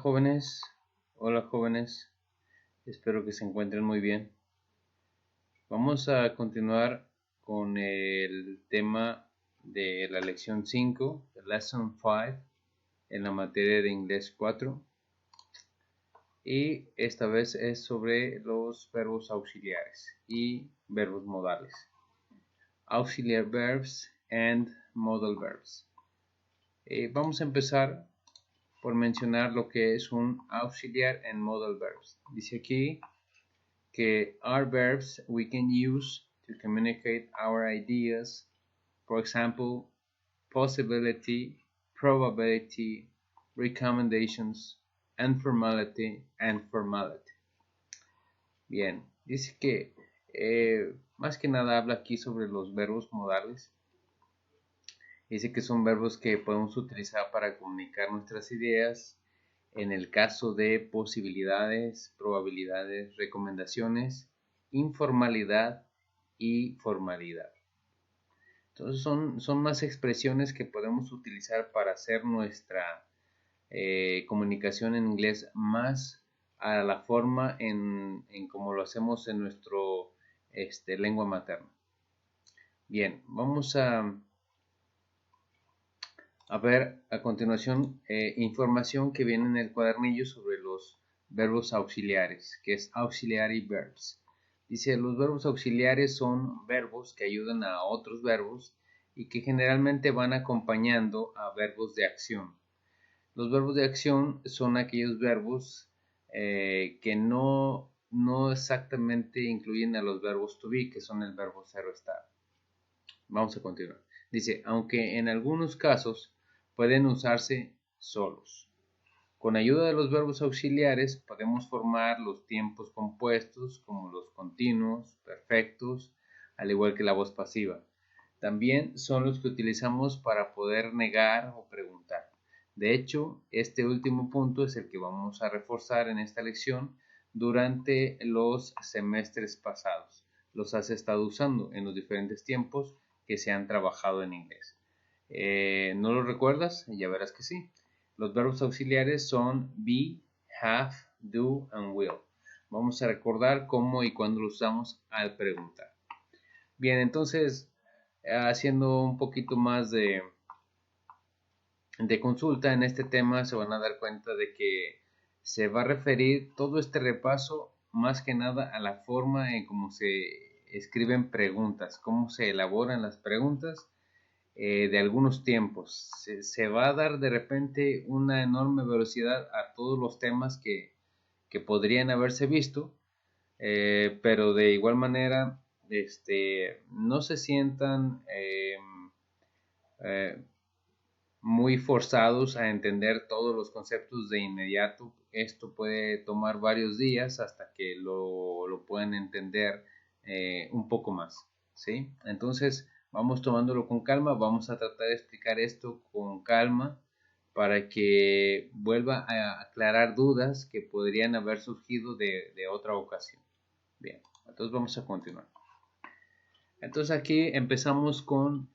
jóvenes, hola jóvenes, espero que se encuentren muy bien. Vamos a continuar con el tema de la lección 5, Lesson 5, en la materia de inglés 4. Y esta vez es sobre los verbos auxiliares y verbos modales. Auxiliary verbs and modal verbs. Vamos a empezar por mencionar lo que es un auxiliar and modal verbs. Dice aquí que are verbs we can use to communicate our ideas. For example, possibility, probability, recommendations, informality, and formality. Bien, dice que más que nada habla aquí sobre los verbos modales. Dice que son verbos que podemos utilizar para comunicar nuestras ideas en el caso de posibilidades, probabilidades, recomendaciones, informalidad y formalidad. Entonces son más expresiones que podemos utilizar para hacer nuestra comunicación en inglés más a la forma en como lo hacemos en nuestro lengua materna. Bien, vamos a ver a continuación información que viene en el cuadernillo sobre los verbos auxiliares, que es auxiliary verbs. Dice, los verbos auxiliares son verbos que ayudan a otros verbos y que generalmente van acompañando a verbos de acción. Los verbos de acción son aquellos verbos que no exactamente incluyen a los verbos to be, que son el verbo ser o estar. Vamos a continuar. Dice, aunque en algunos casos pueden usarse solos. Con ayuda de los verbos auxiliares podemos formar los tiempos compuestos como los continuos, perfectos, al igual que la voz pasiva. También son los que utilizamos para poder negar o preguntar. De hecho, este último punto es el que vamos a reforzar en esta lección durante los semestres pasados. Los has estado usando en los diferentes tiempos que se han trabajado en inglés. ¿No lo recuerdas? Ya verás que sí. Los verbos auxiliares son be, have, do and will. Vamos a recordar cómo y cuándo los usamos al preguntar. Bien, entonces, haciendo un poquito más de consulta en este tema, se van a dar cuenta de que se va a referir todo este repaso más que nada a la forma en cómo se escriben preguntas, cómo se elaboran las preguntas de algunos tiempos. Se va a dar de repente una enorme velocidad a todos los temas que podrían haberse visto, pero de igual manera no se sientan muy forzados a entender todos los conceptos de inmediato. Esto puede tomar varios días hasta que lo puedan entender un poco más, ¿sí? Entonces vamos tomándolo con calma, vamos a tratar de explicar esto con calma para que vuelva a aclarar dudas que podrían haber surgido de otra ocasión. Bien, entonces vamos a continuar. Entonces aquí empezamos con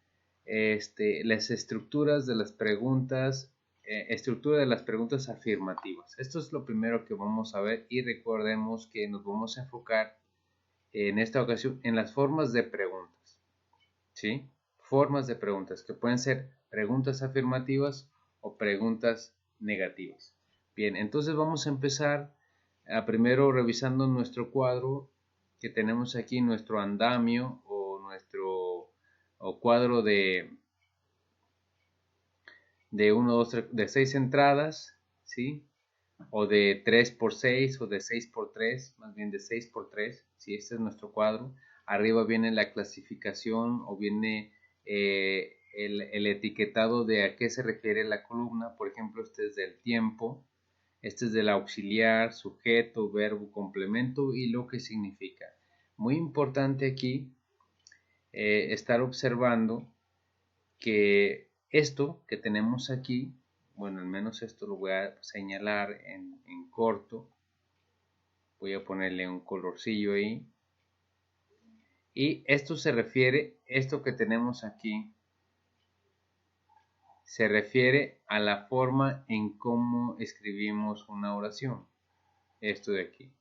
las estructuras de las preguntas, estructura de las preguntas afirmativas. Esto es lo primero que vamos a ver y recordemos que nos vamos a enfocar en esta ocasión en las formas de preguntas, ¿sí? Formas de preguntas que pueden ser preguntas afirmativas o preguntas negativas. Bien, entonces vamos a empezar primero revisando nuestro cuadro que tenemos aquí, nuestro andamio nuestro cuadro de 1, 2, 3, de 6 entradas, ¿sí? O de 3 por 6 o de 6 por 3, más bien de 6 por 3, ¿sí? Este es nuestro cuadro. Arriba viene la clasificación o viene el etiquetado de a qué se refiere la columna. Por ejemplo, este es del tiempo, este es del auxiliar, sujeto, verbo, complemento y lo que significa. Muy importante aquí estar observando que esto que tenemos aquí, bueno, al menos esto lo voy a señalar en corto, voy a ponerle un colorcillo ahí, y esto se refiere, esto que tenemos aquí, se refiere a la forma en cómo escribimos una oración. Esto de aquí.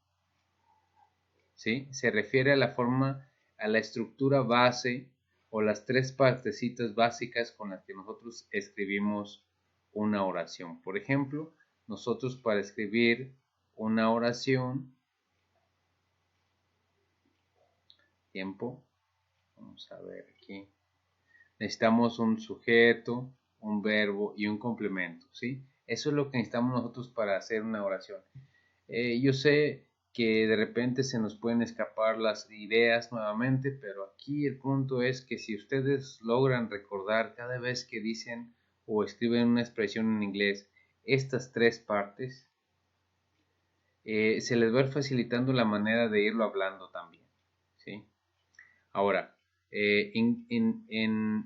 ¿Sí? Se refiere a la forma, a la estructura base o las tres partecitas básicas con las que nosotros escribimos una oración. Por ejemplo, nosotros para escribir una oración, vamos a ver aquí, necesitamos un sujeto, un verbo y un complemento, ¿sí? Eso es lo que necesitamos nosotros para hacer una oración. Yo sé que de repente se nos pueden escapar las ideas nuevamente, pero aquí el punto es que si ustedes logran recordar cada vez que dicen o escriben una expresión en inglés estas tres partes, se les va a ir facilitando la manera de irlo hablando también, ¿sí? Ahora, en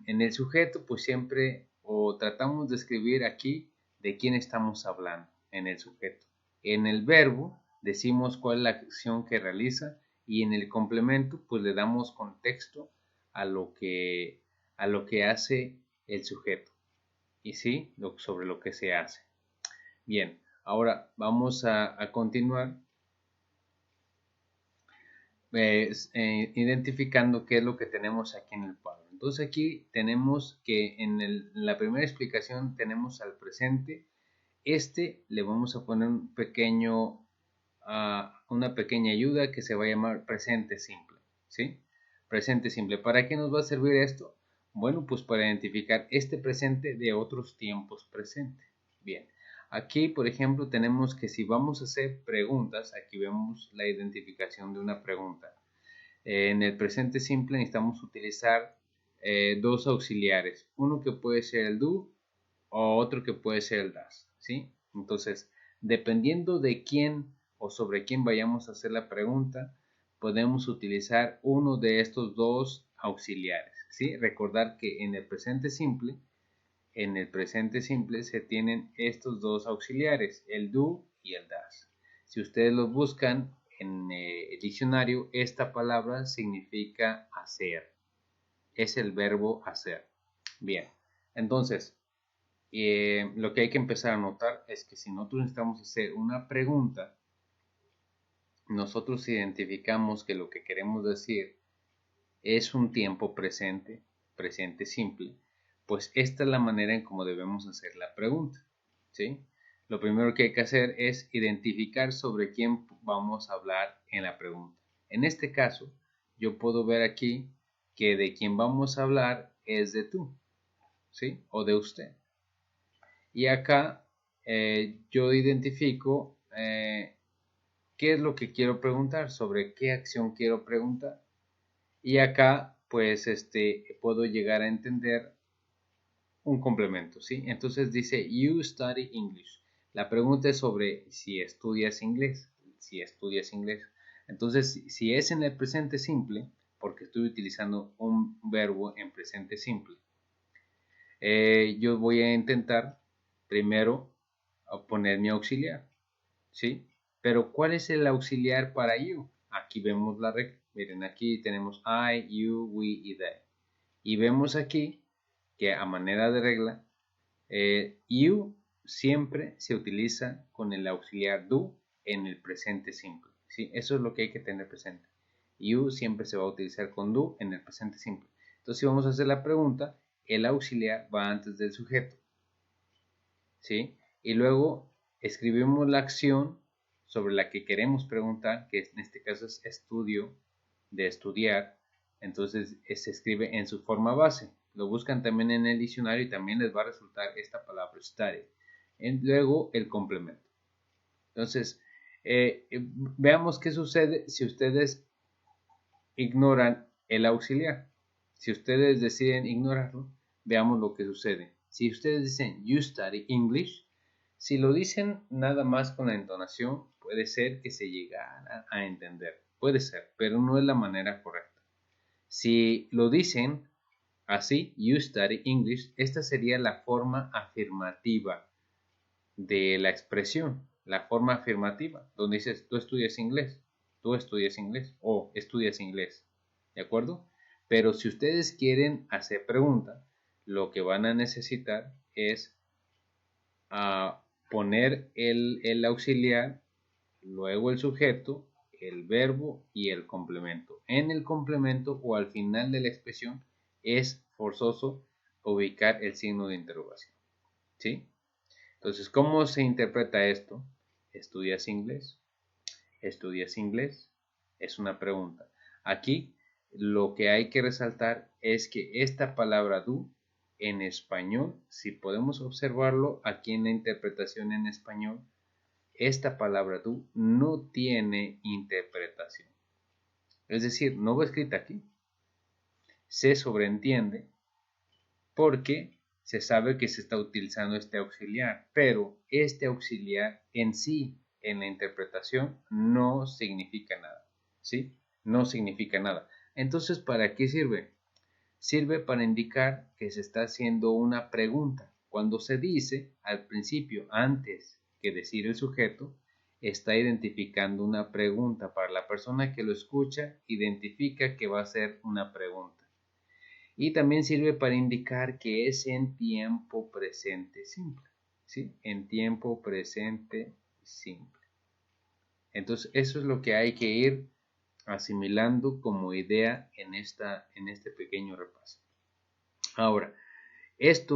el sujeto, pues siempre o tratamos de escribir aquí de quién estamos hablando en el sujeto. En el verbo decimos cuál es la acción que realiza y en el complemento, pues le damos contexto a lo que hace el sujeto y sí, sobre lo que se hace. Bien, ahora vamos a continuar identificando qué es lo que tenemos aquí en el cuadro. Entonces aquí tenemos que en la primera explicación tenemos al presente. Le vamos a poner un pequeño, una pequeña ayuda que se va a llamar presente simple, ¿sí? Presente simple. ¿Para qué nos va a servir esto? Bueno, pues para identificar este presente de otros tiempos presentes. Bien. Aquí, por ejemplo, tenemos que si vamos a hacer preguntas, aquí vemos la identificación de una pregunta. En el presente simple necesitamos utilizar dos auxiliares, uno que puede ser el do o otro que puede ser el das, ¿sí? Entonces, dependiendo de quién o sobre quién vayamos a hacer la pregunta, podemos utilizar uno de estos dos auxiliares, ¿sí? Recordar que en el presente simple se tienen estos dos auxiliares, el do y el das. Si ustedes los buscan en el diccionario, esta palabra significa hacer. Es el verbo hacer. Bien, entonces, lo que hay que empezar a notar es que si nosotros necesitamos hacer una pregunta, nosotros identificamos que lo que queremos decir es un tiempo presente, presente simple, pues esta es la manera en cómo debemos hacer la pregunta, ¿sí? Lo primero que hay que hacer es identificar sobre quién vamos a hablar en la pregunta. En este caso, yo puedo ver aquí que de quién vamos a hablar es de tú, ¿sí? O de usted. Y acá yo identifico qué es lo que quiero preguntar, sobre qué acción quiero preguntar. Y acá, pues, puedo llegar a entender un complemento, ¿sí? Entonces dice, you study English. La pregunta es sobre si estudias inglés. Si estudias inglés. Entonces, si es en el presente simple, porque estoy utilizando un verbo en presente simple, yo voy a intentar primero poner mi auxiliar, ¿sí? Pero ¿cuál es el auxiliar para you? Aquí vemos la regla. Miren, aquí tenemos I, you, we y they. Y vemos aquí que a manera de regla, you siempre se utiliza con el auxiliar do en el presente simple, ¿sí? Eso es lo que hay que tener presente. You siempre se va a utilizar con do en el presente simple. Entonces, si vamos a hacer la pregunta, el auxiliar va antes del sujeto, ¿sí? Y luego escribimos la acción sobre la que queremos preguntar, que en este caso es estudio, de estudiar. Entonces se escribe en su forma base. Lo buscan también en el diccionario y también les va a resultar esta palabra study. Luego el complemento. Entonces, veamos qué sucede si ustedes ignoran el auxiliar. Si ustedes deciden ignorarlo, veamos lo que sucede. Si ustedes dicen you study English, si lo dicen nada más con la entonación, puede ser que se llegara a entender. Puede ser, pero no es la manera correcta. Si lo dicen así, you study English, esta sería la forma afirmativa de la expresión. La forma afirmativa, donde dices tú estudias inglés o estudias inglés. ¿De acuerdo? Pero si ustedes quieren hacer pregunta, lo que van a necesitar es poner el auxiliar, luego el sujeto, el verbo y el complemento. En el complemento o al final de la expresión es forzoso ubicar el signo de interrogación. ¿Sí? Entonces, ¿cómo se interpreta esto? ¿Estudias inglés? ¿Estudias inglés? Es una pregunta. Aquí lo que hay que resaltar es que esta palabra do en español, si podemos observarlo aquí en la interpretación en español, esta palabra do no tiene interpretación. Es decir, no va escrita aquí. Se sobreentiende porque se sabe que se está utilizando este auxiliar, pero este auxiliar en sí, en la interpretación, no significa nada, ¿sí? No significa nada. Entonces, ¿para qué sirve? Sirve para indicar que se está haciendo una pregunta. Cuando se dice al principio, antes que decir el sujeto, está identificando una pregunta. Para la persona que lo escucha, identifica que va a ser una pregunta. Y también sirve para indicar que es en tiempo presente simple, ¿sí? En tiempo presente simple. Entonces, eso es lo que hay que ir asimilando como idea en este pequeño repaso. Ahora, el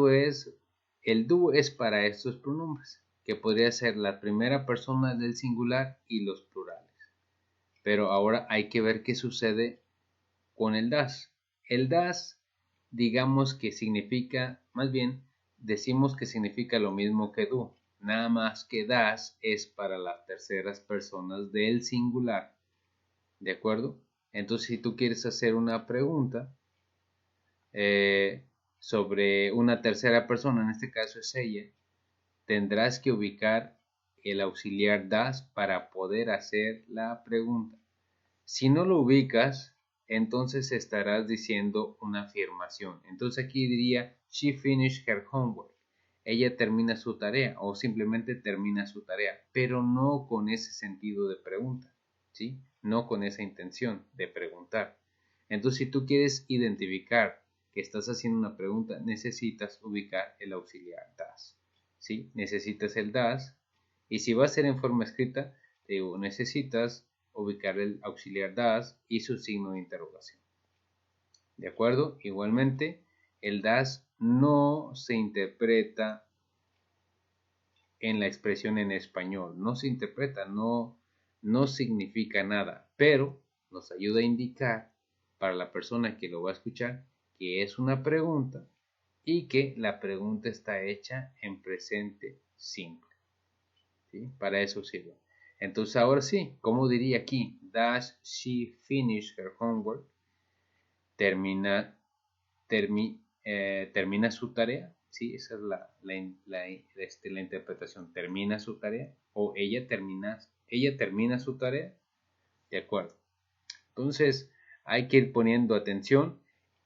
do es para estos pronombres, que podría ser la primera persona del singular y los plurales. Pero ahora hay que ver qué sucede con el das. El das, digamos que significa, más bien, decimos que significa lo mismo que do, nada más que das es para las terceras personas del singular, ¿de acuerdo? Entonces, si tú quieres hacer una pregunta sobre una tercera persona, en este caso es ella, tendrás que ubicar el auxiliar das para poder hacer la pregunta. Si no lo ubicas, entonces estarás diciendo una afirmación. Entonces aquí diría, she finished her homework. Ella termina su tarea o simplemente termina su tarea, pero no con ese sentido de pregunta, ¿sí? No con esa intención de preguntar. Entonces, si tú quieres identificar que estás haciendo una pregunta, necesitas ubicar el auxiliar das, ¿sí? Necesitas el das, y si va a ser en forma escrita, te digo, necesitas ubicar el auxiliar das y su signo de interrogación. ¿De acuerdo? Igualmente, el das no se interpreta en la expresión en español. No se interpreta, no significa nada, pero nos ayuda a indicar para la persona que lo va a escuchar que es una pregunta y que la pregunta está hecha en presente simple. ¿Sí? Para eso sirve. Entonces ahora sí, ¿cómo diría aquí? Does she finish her homework? Termina su tarea. Sí, esa es la interpretación. Termina su tarea o ella termina su tarea. De acuerdo. Entonces hay que ir poniendo atención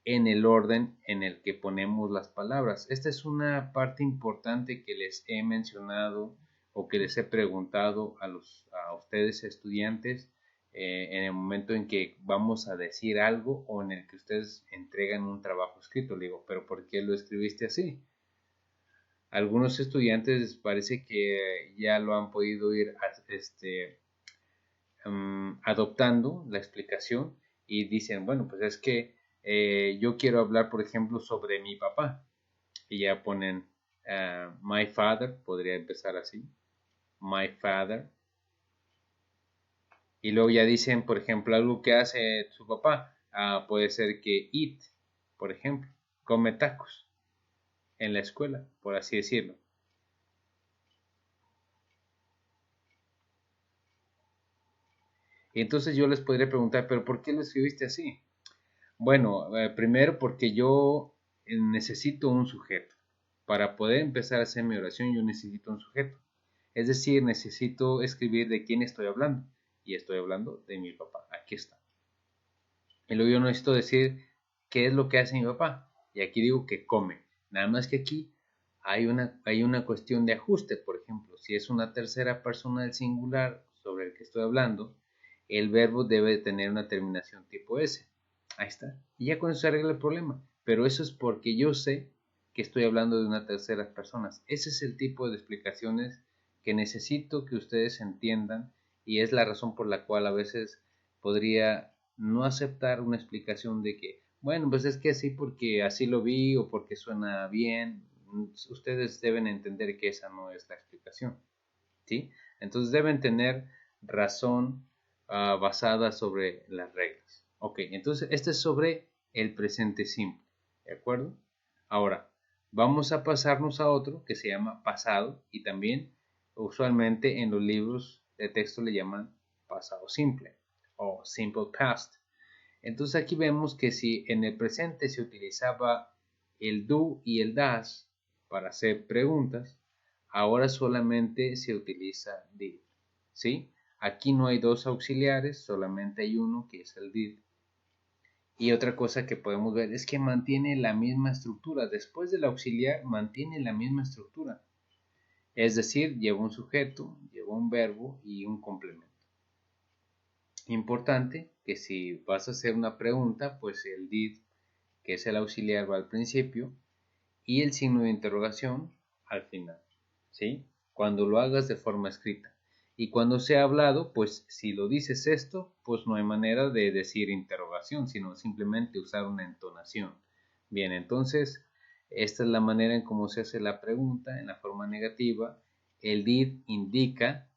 en el orden en el que ponemos las palabras. Esta es una parte importante que les he mencionado o que les he preguntado a ustedes estudiantes en el momento en que vamos a decir algo o en el que ustedes entregan un trabajo escrito. Le digo, ¿pero por qué lo escribiste así? Algunos estudiantes parece que ya lo han podido ir adoptando la explicación y dicen, bueno, pues es que yo quiero hablar, por ejemplo, sobre mi papá. Y ya ponen my father, podría empezar así, my father. Y luego ya dicen, por ejemplo, algo que hace su papá. Puede ser que eat, por ejemplo, come tacos en la escuela, por así decirlo. Y entonces yo les podría preguntar, ¿pero por qué lo escribiste así? Bueno, primero porque yo necesito un sujeto. Para poder empezar a hacer mi oración yo necesito un sujeto. Es decir, necesito escribir de quién estoy hablando. Y estoy hablando de mi papá. Aquí está. Y luego yo necesito decir qué es lo que hace mi papá. Y aquí digo que come. Nada más que aquí hay una cuestión de ajuste. Por ejemplo, si es una tercera persona del singular sobre el que estoy hablando, el verbo debe tener una terminación tipo S. Ahí está. Y ya con eso se arregla el problema. Pero eso es porque yo sé que estoy hablando de una tercera persona. Ese es el tipo de explicaciones que necesito que ustedes entiendan y es la razón por la cual a veces podría no aceptar una explicación de que, bueno, pues es que así porque así lo vi o porque suena bien. Ustedes deben entender que esa no es la explicación, ¿sí? Entonces deben tener razón basada sobre las reglas. Ok, entonces este es sobre el presente simple, ¿de acuerdo? Ahora, vamos a pasarnos a otro que se llama pasado y también usualmente en los libros de texto le llaman pasado simple o simple past. Entonces aquí vemos que si en el presente se utilizaba el do y el das para hacer preguntas, ahora solamente se utiliza did, ¿sí? Aquí no hay dos auxiliares, solamente hay uno que es el did. Y otra cosa que podemos ver es que mantiene la misma estructura. Después del auxiliar mantiene la misma estructura. Es decir, lleva un sujeto, lleva un verbo y un complemento. Importante que si vas a hacer una pregunta, pues el did, que es el auxiliar, va al principio y el signo de interrogación al final, ¿sí? Cuando lo hagas de forma escrita. Y cuando sea hablado, pues si lo dices esto, pues no hay manera de decir interrogación, sino simplemente usar una entonación. Bien, entonces, esta es la manera en cómo se hace la pregunta en la forma negativa. El did indica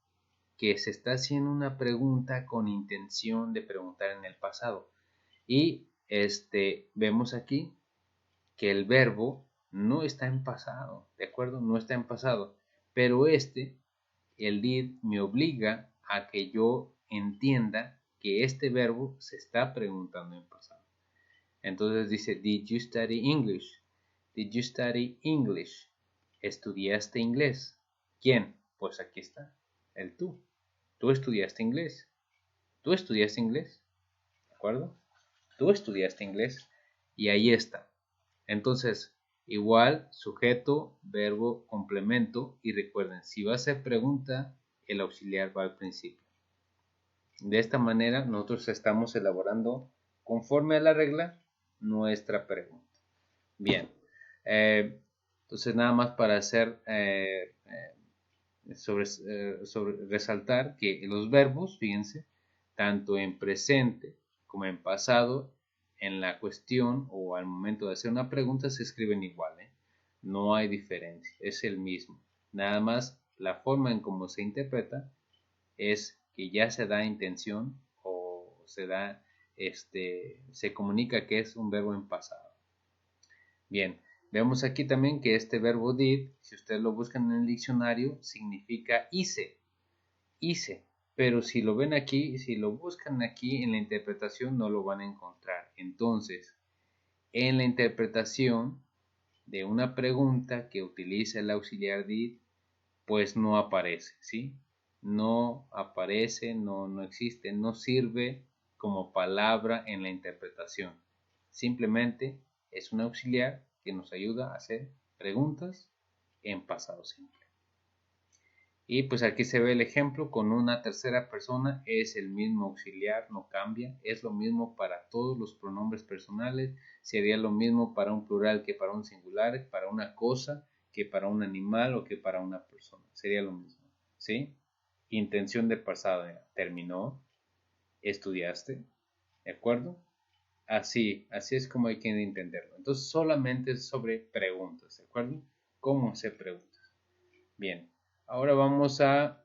que se está haciendo una pregunta con intención de preguntar en el pasado. Y vemos aquí que el verbo no está en pasado, ¿de acuerdo? No está en pasado, pero el did, me obliga a que yo entienda que este verbo se está preguntando en pasado. Entonces dice, did you study English? Did you study English? ¿Estudiaste inglés? ¿Quién? Pues aquí está, el tú. ¿Tú estudiaste inglés? ¿Tú estudiaste inglés? ¿De acuerdo? Tú estudiaste inglés y ahí está. Entonces, igual, sujeto, verbo, complemento y recuerden, si va a ser pregunta, el auxiliar va al principio. De esta manera, nosotros estamos elaborando, conforme a la regla, nuestra pregunta. Bien, entonces nada más para hacer, resaltar que los verbos, fíjense, tanto en presente como en pasado, en la cuestión o al momento de hacer una pregunta se escriben igual, ¿eh? No hay diferencia, es el mismo. Nada más la forma en cómo se interpreta es que ya se da intención o se comunica que es un verbo en pasado. Bien, vemos aquí también que este verbo did, si ustedes lo buscan en el diccionario, significa hice, pero si lo ven aquí, si lo buscan aquí en la interpretación no lo van a encontrar. Entonces, en la interpretación de una pregunta que utiliza el auxiliar did, pues no aparece, ¿sí? No aparece, no existe, no sirve como palabra en la interpretación. Simplemente es un auxiliar que nos ayuda a hacer preguntas en pasado simple. Y pues aquí se ve el ejemplo con una tercera persona, es el mismo auxiliar, no cambia, es lo mismo para todos los pronombres personales, sería lo mismo para un plural que para un singular, para una cosa que para un animal o que para una persona, sería lo mismo, ¿sí? Intención de pasado, terminó, estudiaste, ¿de acuerdo? Así es como hay que entenderlo. Entonces solamente es sobre preguntas, ¿de acuerdo? ¿Cómo hacer preguntas? Bien, ahora vamos a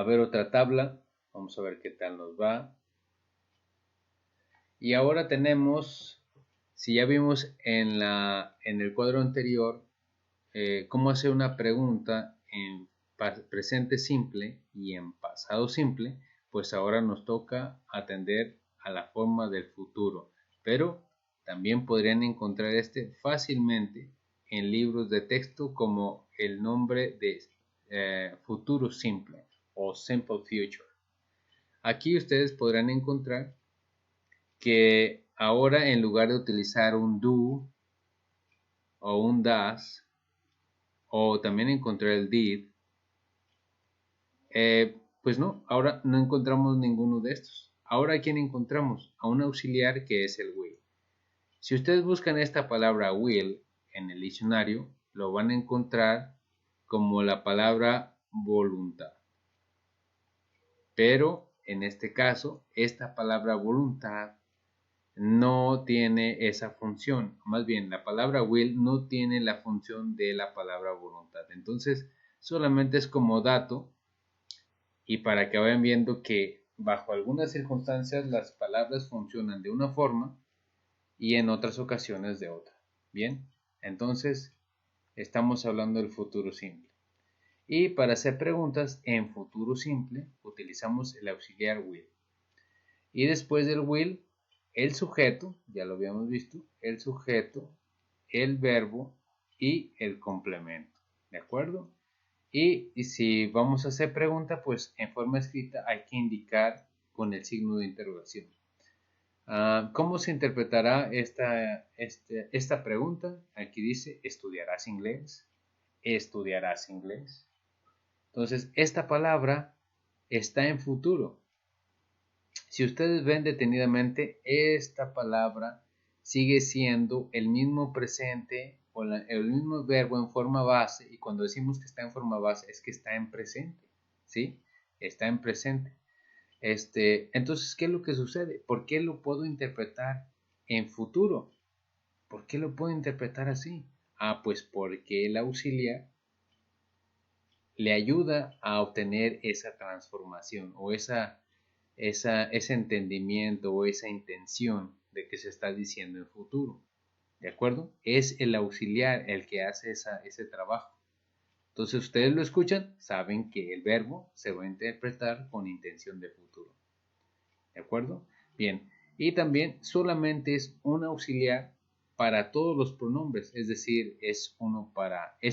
ver otra tabla. Vamos a ver qué tal nos va. Y ahora tenemos, si ya vimos en el cuadro anterior, cómo hacer una pregunta en presente simple y en pasado simple, pues ahora nos toca atender a la forma del futuro. Pero también podrían encontrar fácilmente en libros de texto como el nombre de futuro simple o simple future. Aquí ustedes podrán encontrar que ahora en lugar de utilizar un do o un das, o también encontrar el did, pues no, ahora no encontramos ninguno de estos. Ahora, ¿a quién encontramos? A un auxiliar que es el will. Si ustedes buscan esta palabra will en el diccionario, lo van a encontrar como la palabra voluntad. Pero en este caso, esta palabra voluntad no tiene esa función. Más bien, la palabra will no tiene la función de la palabra voluntad. Entonces, solamente es como dato y para que vayan viendo que bajo algunas circunstancias las palabras funcionan de una forma y en otras ocasiones de otra. Bien, entonces estamos hablando del futuro simple. Y para hacer preguntas en futuro simple utilizamos el auxiliar will. Y después del will, el sujeto, ya lo habíamos visto, el sujeto, el verbo y el complemento. ¿De acuerdo? Y si vamos a hacer pregunta, pues en forma escrita hay que indicar con el signo de interrogación. ¿Cómo se interpretará esta pregunta? Aquí dice, ¿estudiarás inglés? ¿Estudiarás inglés? Entonces, esta palabra está en futuro. Si ustedes ven detenidamente, esta palabra sigue siendo el mismo presente o el mismo verbo en forma base, y cuando decimos que está en forma base es que está en presente, ¿sí? Está en presente. Entonces, ¿qué es lo que sucede? ¿Por qué lo puedo interpretar en futuro? ¿Por qué lo puedo interpretar así? Pues porque el auxiliar le ayuda a obtener esa transformación o ese entendimiento o esa intención de que se está diciendo en futuro. ¿De acuerdo? Es el auxiliar el que hace ese trabajo. Entonces ustedes lo escuchan, saben que el verbo se va a interpretar con intención de futuro. ¿De acuerdo? Bien. Y también solamente es un auxiliar para todos los pronombres, es decir, es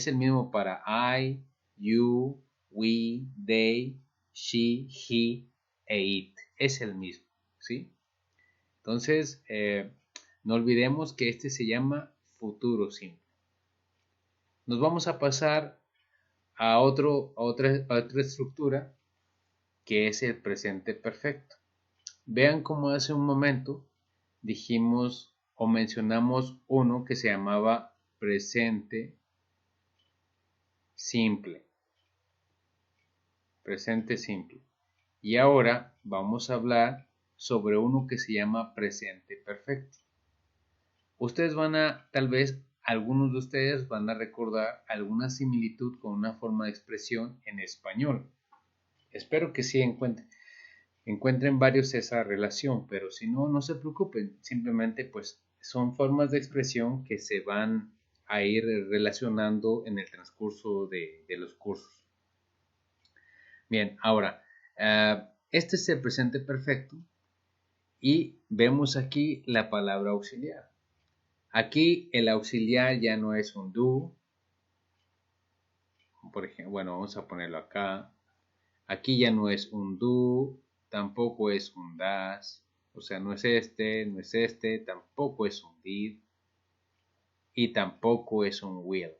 el mismo para I, you, we, they, she, he e it. Es el mismo, ¿sí? Entonces, no olvidemos que este se llama futuro simple. Nos vamos a pasar a otra estructura que es el presente perfecto. Vean cómo hace un momento dijimos o mencionamos uno que se llamaba presente simple. Presente simple. Y ahora vamos a hablar sobre uno que se llama presente perfecto. Tal vez algunos de ustedes van a recordar alguna similitud con una forma de expresión en español. Espero que sí encuentren varios esa relación, pero si no, no se preocupen, simplemente pues son formas de expresión que se van a ir relacionando en el transcurso de los cursos. Bien, ahora, este es el presente perfecto y vemos aquí la palabra auxiliar. Aquí el auxiliar ya no es un do, por ejemplo, bueno, vamos a ponerlo acá. Aquí ya no es un do, tampoco es un das, o sea, no es este, tampoco es un did y tampoco es un will.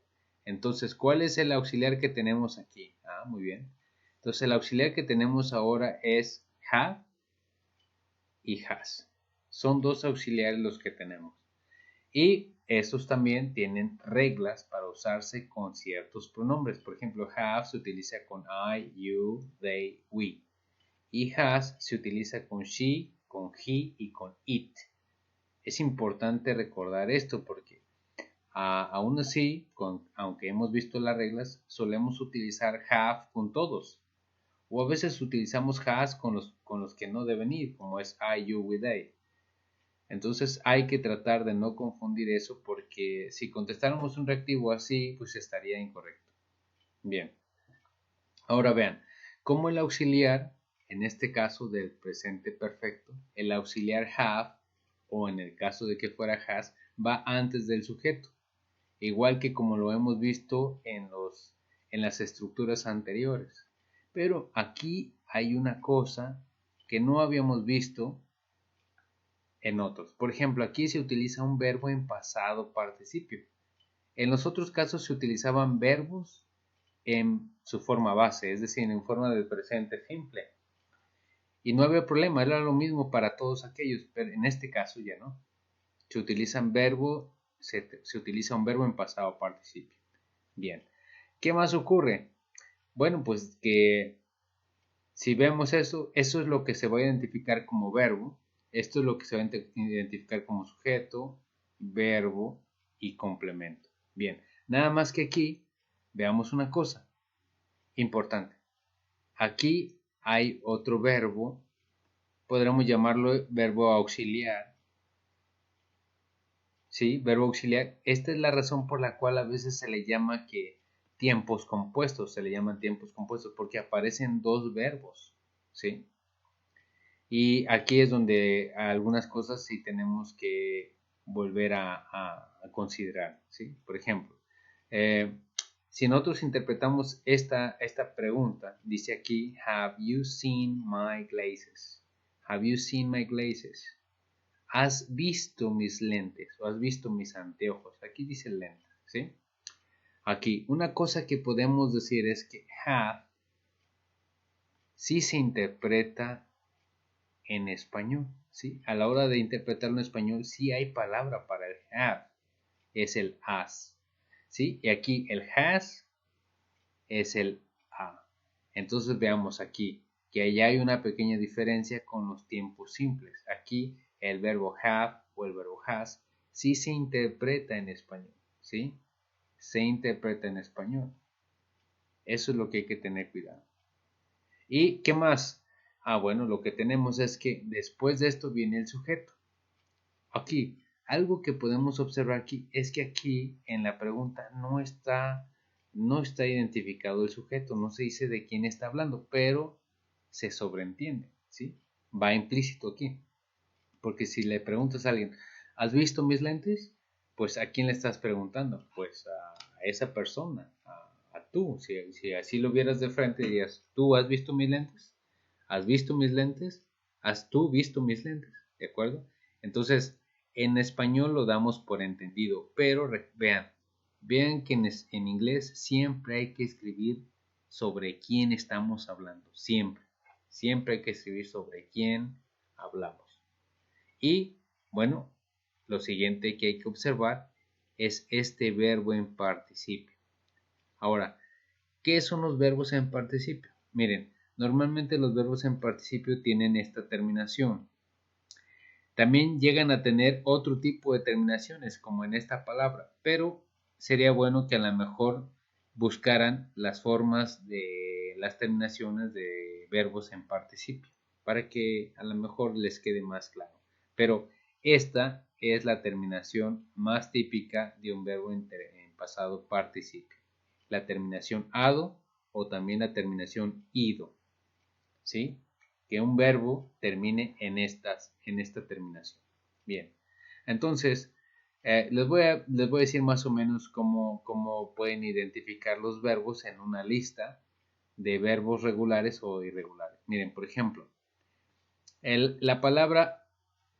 Entonces, ¿cuál es el auxiliar que tenemos aquí? Muy bien. Entonces, el auxiliar que tenemos ahora es have y has. Son dos auxiliares los que tenemos. Y estos también tienen reglas para usarse con ciertos pronombres. Por ejemplo, have se utiliza con I, you, they, we. Y has se utiliza con she, con he y con it. Es importante recordar esto porque aún así, aunque hemos visto las reglas, solemos utilizar have con todos. O a veces utilizamos has con los que no deben ir, como es I, you, we, they. Entonces hay que tratar de no confundir eso porque si contestáramos un reactivo así, pues estaría incorrecto. Bien. Ahora vean, como el auxiliar, en este caso del presente perfecto, el auxiliar have, o en el caso de que fuera has, va antes del sujeto. Igual que como lo hemos visto en las estructuras anteriores. Pero aquí hay una cosa que no habíamos visto en otros. Por ejemplo, aquí se utiliza un verbo en pasado participio. En los otros casos se utilizaban verbos en su forma base, es decir, en forma del presente simple. Y no había problema, era lo mismo para todos aquellos, pero en este caso ya no. se utiliza un verbo en pasado participio. Bien, ¿qué más ocurre? Bueno, pues que si vemos eso es lo que se va a identificar como verbo. Esto es lo que se va a identificar como sujeto, verbo y complemento. Bien, nada más que aquí veamos una cosa importante. Aquí hay otro verbo, podríamos llamarlo verbo auxiliar. ¿Sí? Verbo auxiliar. Esta es la razón por la cual a veces se le llama que tiempos compuestos, se le llaman tiempos compuestos porque aparecen dos verbos. ¿Sí? Y aquí es donde algunas cosas sí tenemos que volver a considerar, ¿sí? Por ejemplo, eh, si nosotros interpretamos esta pregunta, dice aquí, have you seen my glasses? Have you seen my glasses? ¿Has visto mis lentes? ¿O has visto mis anteojos? Aquí dice lentes, ¿sí? Aquí, una cosa que podemos decir es que have sí se interpreta en español, ¿sí? A la hora de interpretarlo en español, sí hay palabra para el have, es el has, ¿sí? Y aquí el has es el a. Entonces veamos aquí que allá hay una pequeña diferencia con los tiempos simples. Aquí el verbo have o el verbo has sí se interpreta en español, ¿sí? Se interpreta en español. Eso es lo que hay que tener cuidado. ¿Y qué más? Bueno, lo que tenemos es que después de esto viene el sujeto. Aquí, algo que podemos observar aquí es que aquí en la pregunta no está identificado el sujeto, no se dice de quién está hablando, pero se sobreentiende, ¿sí? Va implícito aquí. Porque si le preguntas a alguien, ¿has visto mis lentes? Pues ¿a quién le estás preguntando? Pues a esa persona, a tú. Si así lo vieras de frente, dirías, ¿tú has visto mis lentes? ¿Has visto mis lentes? ¿Has tú visto mis lentes? ¿De acuerdo? Entonces, en español lo damos por entendido, pero vean que en inglés siempre hay que escribir sobre quién estamos hablando, siempre hay que escribir sobre quién hablamos. Y bueno, lo siguiente que hay que observar es este verbo en participio. Ahora, ¿qué son los verbos en participio? Miren, normalmente los verbos en participio tienen esta terminación. También llegan a tener otro tipo de terminaciones, como en esta palabra, pero sería bueno que a lo mejor buscaran las formas de las terminaciones de verbos en participio, para que a lo mejor les quede más claro. Pero esta es la terminación más típica de un verbo en pasado participio. La terminación ado o también la terminación ido, ¿sí? Que un verbo termine en esta terminación. Bien, entonces les voy a decir más o menos cómo pueden identificar los verbos en una lista de verbos regulares o irregulares. Miren, por ejemplo, la palabra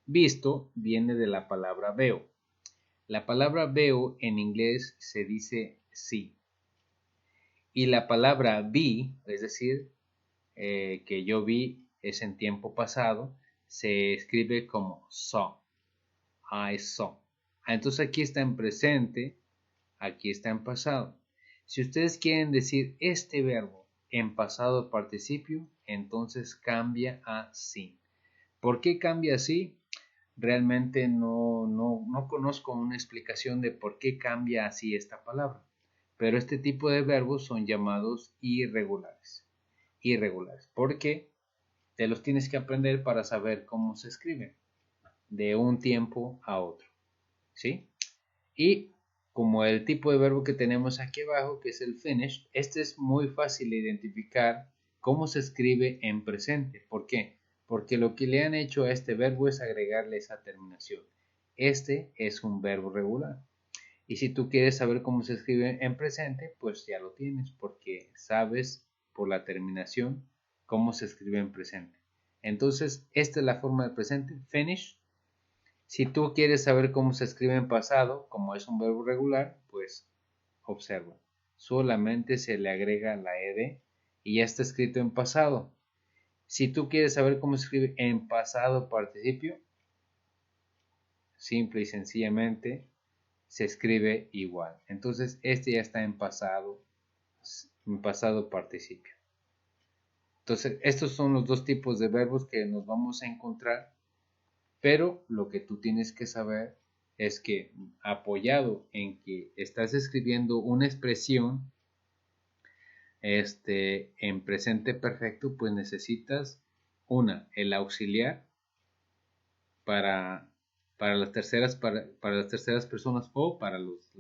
visto viene de la palabra veo. La palabra veo en inglés se dice see. Y la palabra vi, es decir, que yo vi es en tiempo pasado, se escribe como saw. I saw. Entonces aquí está en presente, aquí está en pasado. Si ustedes quieren decir este verbo en pasado participio, entonces cambia a seen. ¿Por qué cambia así? Realmente no conozco una explicación de por qué cambia así esta palabra. Pero este tipo de verbos son llamados irregulares. Irregulares. ¿Por qué? Te los tienes que aprender para saber cómo se escriben de un tiempo a otro, ¿sí? Y como el tipo de verbo que tenemos aquí abajo, que es el finished, este es muy fácil de identificar cómo se escribe en presente. ¿Por qué? Porque lo que le han hecho a este verbo es agregarle esa terminación. Este es un verbo regular. Y si tú quieres saber cómo se escribe en presente, pues ya lo tienes, porque sabes por la terminación cómo se escribe en presente. Entonces, esta es la forma de presente, finish. Si tú quieres saber cómo se escribe en pasado, como es un verbo regular, pues observa. Solamente se le agrega la ed y ya está escrito en pasado. Si tú quieres saber cómo se escribe en pasado participio, simple y sencillamente se escribe igual. Entonces este ya está en pasado participio. Entonces estos son los dos tipos de verbos que nos vamos a encontrar, pero lo que tú tienes que saber es que, apoyado en que estás escribiendo una expresión en presente perfecto, pues necesitas el auxiliar para las terceras personas o para los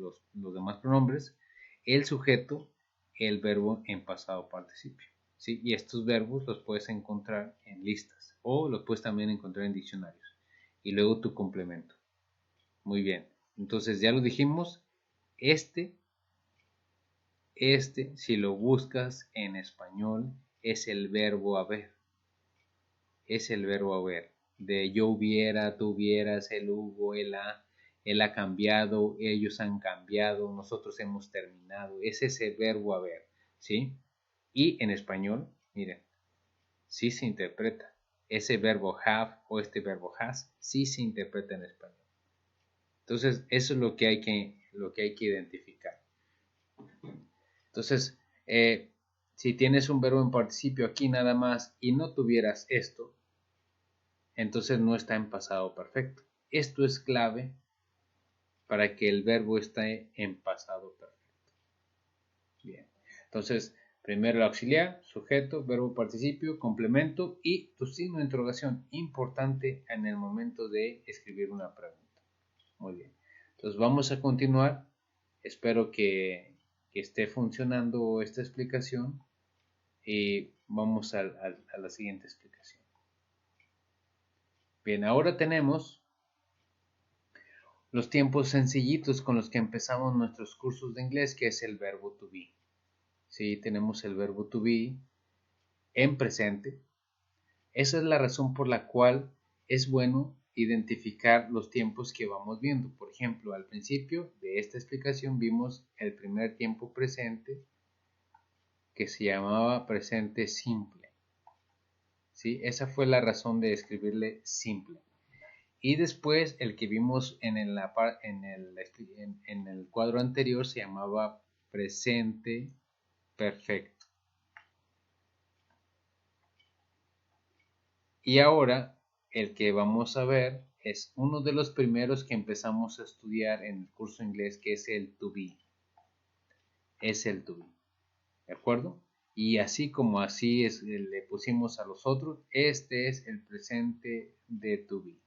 demás pronombres, el sujeto, el verbo en pasado participio, ¿sí? Y estos verbos los puedes encontrar en listas o los puedes también encontrar en diccionarios. Y luego tu complemento. Muy bien. Entonces ya lo dijimos, si lo buscas en español, es el verbo haber. Es el verbo haber. De yo hubiera, tú hubieras, él hubo, él ha cambiado, ellos han cambiado, nosotros hemos terminado. Ese es el verbo haber, ¿sí? Y en español, miren, sí se interpreta. Ese verbo have o este verbo has, sí se interpreta en español. Entonces, eso es lo que hay que identificar. Entonces, si tienes un verbo en participio aquí nada más y no tuvieras esto, entonces no está en pasado perfecto. Esto es clave para que el verbo esté en pasado perfecto. Bien, entonces, primero el auxiliar, sujeto, verbo participio, complemento y tu signo de interrogación, importante en el momento de escribir una pregunta. Muy bien, entonces vamos a continuar. Espero que esté funcionando esta explicación y vamos a la siguiente explicación. Bien, ahora tenemos los tiempos sencillitos con los que empezamos nuestros cursos de inglés, que es el verbo to be. Sí, tenemos el verbo to be en presente. Esa es la razón por la cual es bueno identificar los tiempos que vamos viendo. Por ejemplo, al principio de esta explicación vimos el primer tiempo presente, que se llamaba presente simple. ¿Sí? Esa fue la razón de escribirle simple. Y después el que vimos en el cuadro anterior se llamaba presente perfecto. Y ahora el que vamos a ver es uno de los primeros que empezamos a estudiar en el curso inglés, que es el to be. Es el to be. ¿De acuerdo? Y así como le pusimos a los otros, este es el presente de to be.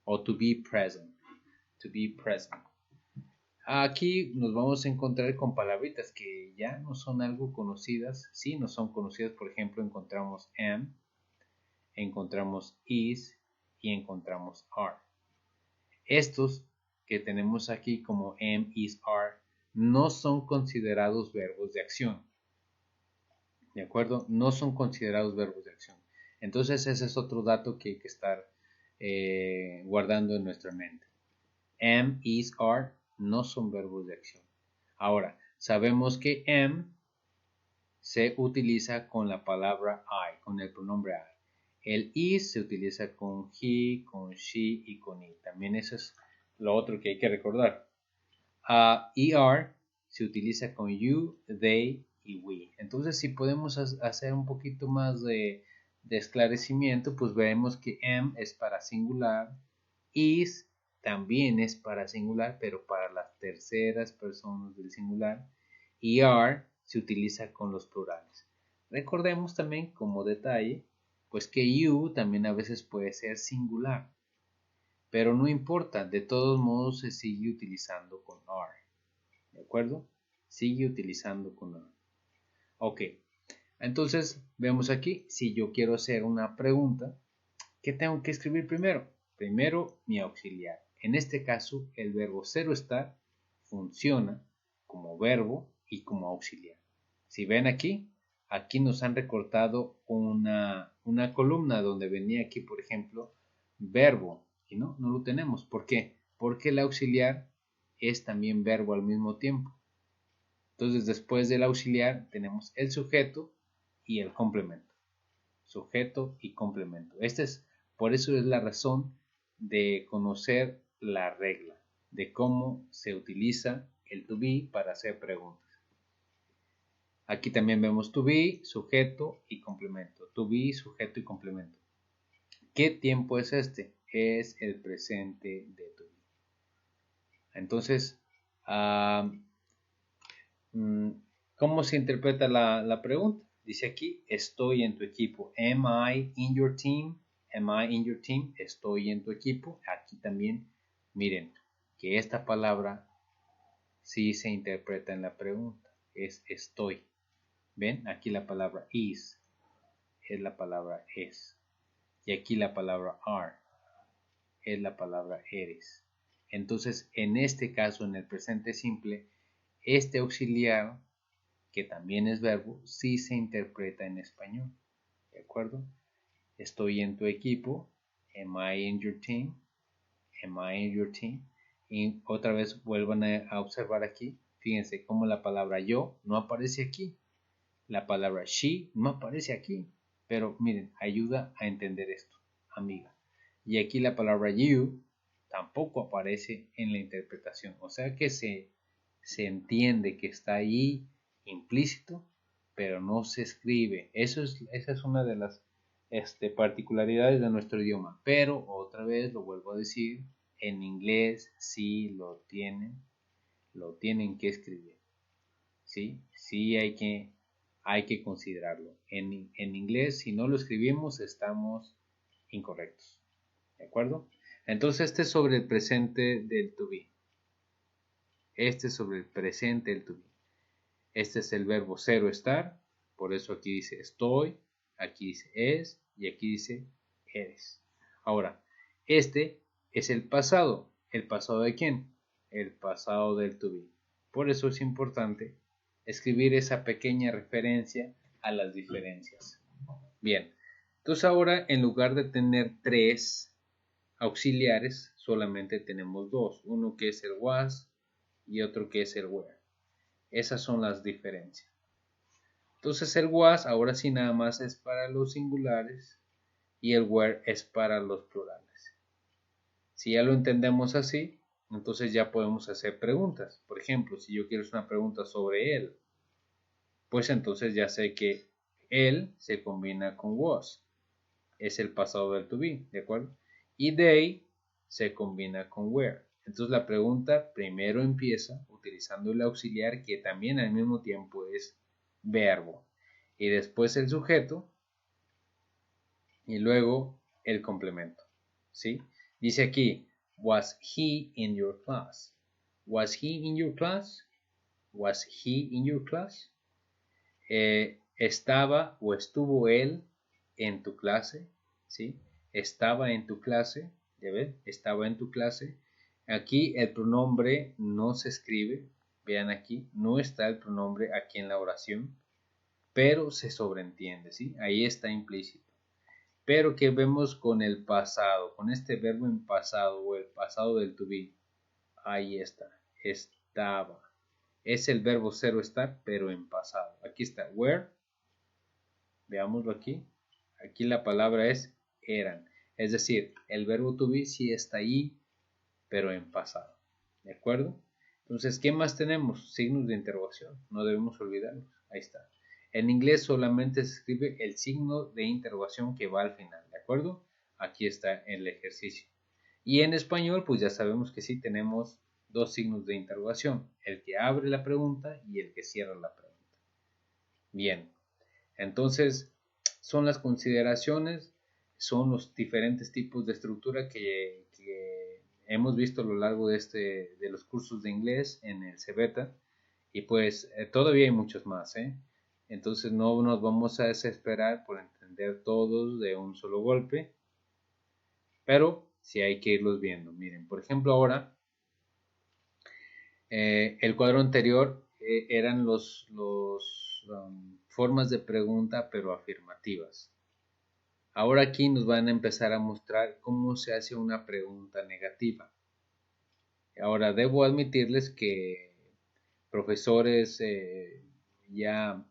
O to be present. To be present. Aquí nos vamos a encontrar con palabritas que ya no son algo conocidas. Sí, no son conocidas. Por ejemplo, encontramos am, encontramos is y encontramos are. Estos que tenemos aquí como am, is, are, no son considerados verbos de acción. ¿De acuerdo? No son considerados verbos de acción. Entonces ese es otro dato que hay que estar guardando en nuestra mente. Am, is, are no son verbos de acción. Ahora, sabemos que am se utiliza con la palabra I, con el pronombre I. El is se utiliza con he, con she y con it. También eso es lo otro que hay que recordar. Er se utiliza con you, they y we. Entonces, si podemos hacer un poquito más de esclarecimiento, pues vemos que am es para singular, is también es para singular, pero para las terceras personas del singular, y are se utiliza con los plurales. Recordemos también como detalle, pues que you también a veces puede ser singular, pero no importa, de todos modos se sigue utilizando con are. ¿De acuerdo? Sigue utilizando con are. Ok, entonces vemos aquí, si yo quiero hacer una pregunta, ¿qué tengo que escribir primero? Primero mi auxiliar. En este caso, el verbo ser o estar funciona como verbo y como auxiliar. Si ven aquí nos han recortado una columna donde venía aquí, por ejemplo, verbo. Y no lo tenemos. ¿Por qué? Porque el auxiliar es también verbo al mismo tiempo. Entonces, después del auxiliar tenemos el sujeto y el complemento. Sujeto y complemento. Por eso es la razón de conocer la regla de cómo se utiliza el to be para hacer preguntas. Aquí también vemos to be, sujeto y complemento. To be, sujeto y complemento. ¿Qué tiempo es este? Es el presente de to be. Entonces, ¿cómo se interpreta la pregunta? Dice aquí, estoy en tu equipo. Am I in your team? Am I in your team? Estoy en tu equipo. Aquí también, miren, que esta palabra sí se interpreta en la pregunta. Es estoy. ¿Ven? Aquí la palabra is es la palabra es. Y aquí la palabra are es la palabra eres. Entonces, en este caso, en el presente simple, este auxiliar, que también es verbo, sí se interpreta en español. ¿De acuerdo? Estoy en tu equipo. Am I in your team? Am I in your team? Y otra vez vuelvan a observar aquí. Fíjense cómo la palabra yo no aparece aquí. La palabra she no aparece aquí. Pero miren, ayuda a entender esto, amiga. Y aquí la palabra you tampoco aparece en la interpretación. O sea que se entiende que está ahí implícito, pero no se escribe. Esa es una de las particularidades de nuestro idioma. Pero otra vez lo vuelvo a decir, en inglés sí lo tienen que escribir. ¿Sí? Sí hay que considerarlo. En inglés, si no lo escribimos, estamos incorrectos. ¿De acuerdo? Entonces, este es sobre el presente del to be. Este es sobre el presente del to be. Este es el verbo ser o estar. Por eso aquí dice estoy, aquí dice es y aquí dice eres. Ahora, este es el pasado. ¿El pasado de quién? El pasado del to be. Por eso es importante escribir esa pequeña referencia a las diferencias. Bien, entonces ahora en lugar de tener 3 auxiliares, solamente tenemos 2. Uno que es el was y otro que es el were. Esas son las diferencias. Entonces el was ahora sí nada más es para los singulares y el were es para los plurales. Si ya lo entendemos así, entonces ya podemos hacer preguntas. Por ejemplo, si yo quiero hacer una pregunta sobre él, pues entonces ya sé que él se combina con was. Es el pasado del to be, ¿de acuerdo? Y they se combina con were. Entonces la pregunta primero empieza utilizando el auxiliar que también al mismo tiempo es verbo. Y después el sujeto y luego el complemento. ¿Sí? Dice aquí, was he in your class? Was he in your class? Was he in your class? Estaba o estuvo él en tu clase, ¿sí? Estaba en tu clase, ¿ya ven? Estaba en tu clase. Aquí el pronombre no se escribe, vean aquí, no está el pronombre aquí en la oración, pero se sobreentiende, ¿sí? Ahí está implícito. Pero ¿qué vemos con el pasado? Con este verbo en pasado o el pasado del to be. Ahí está, estaba. Es el verbo ser o estar, pero en pasado. Aquí está, were. Veámoslo aquí. Aquí la palabra es eran. Es decir, el verbo to be sí está ahí, pero en pasado. ¿De acuerdo? Entonces, ¿qué más tenemos? Signos de interrogación. No debemos olvidarlos. Ahí está. En inglés solamente se escribe el signo de interrogación que va al final. ¿De acuerdo? Aquí está el ejercicio. Y en español, pues ya sabemos que sí tenemos 2 signos de interrogación. El que abre la pregunta y el que cierra la pregunta. Bien. Entonces, son las consideraciones, son los diferentes tipos de estructura que hemos visto a lo largo de los cursos de inglés en el CBETA. Y pues todavía hay muchos más, ¿eh? Entonces no nos vamos a desesperar por entender todos de un solo golpe, pero sí hay que irlos viendo. Miren, por ejemplo ahora, el cuadro anterior eran los formas de pregunta pero afirmativas. Ahora aquí nos van a empezar a mostrar cómo se hace una pregunta negativa. Ahora debo admitirles que profesores ya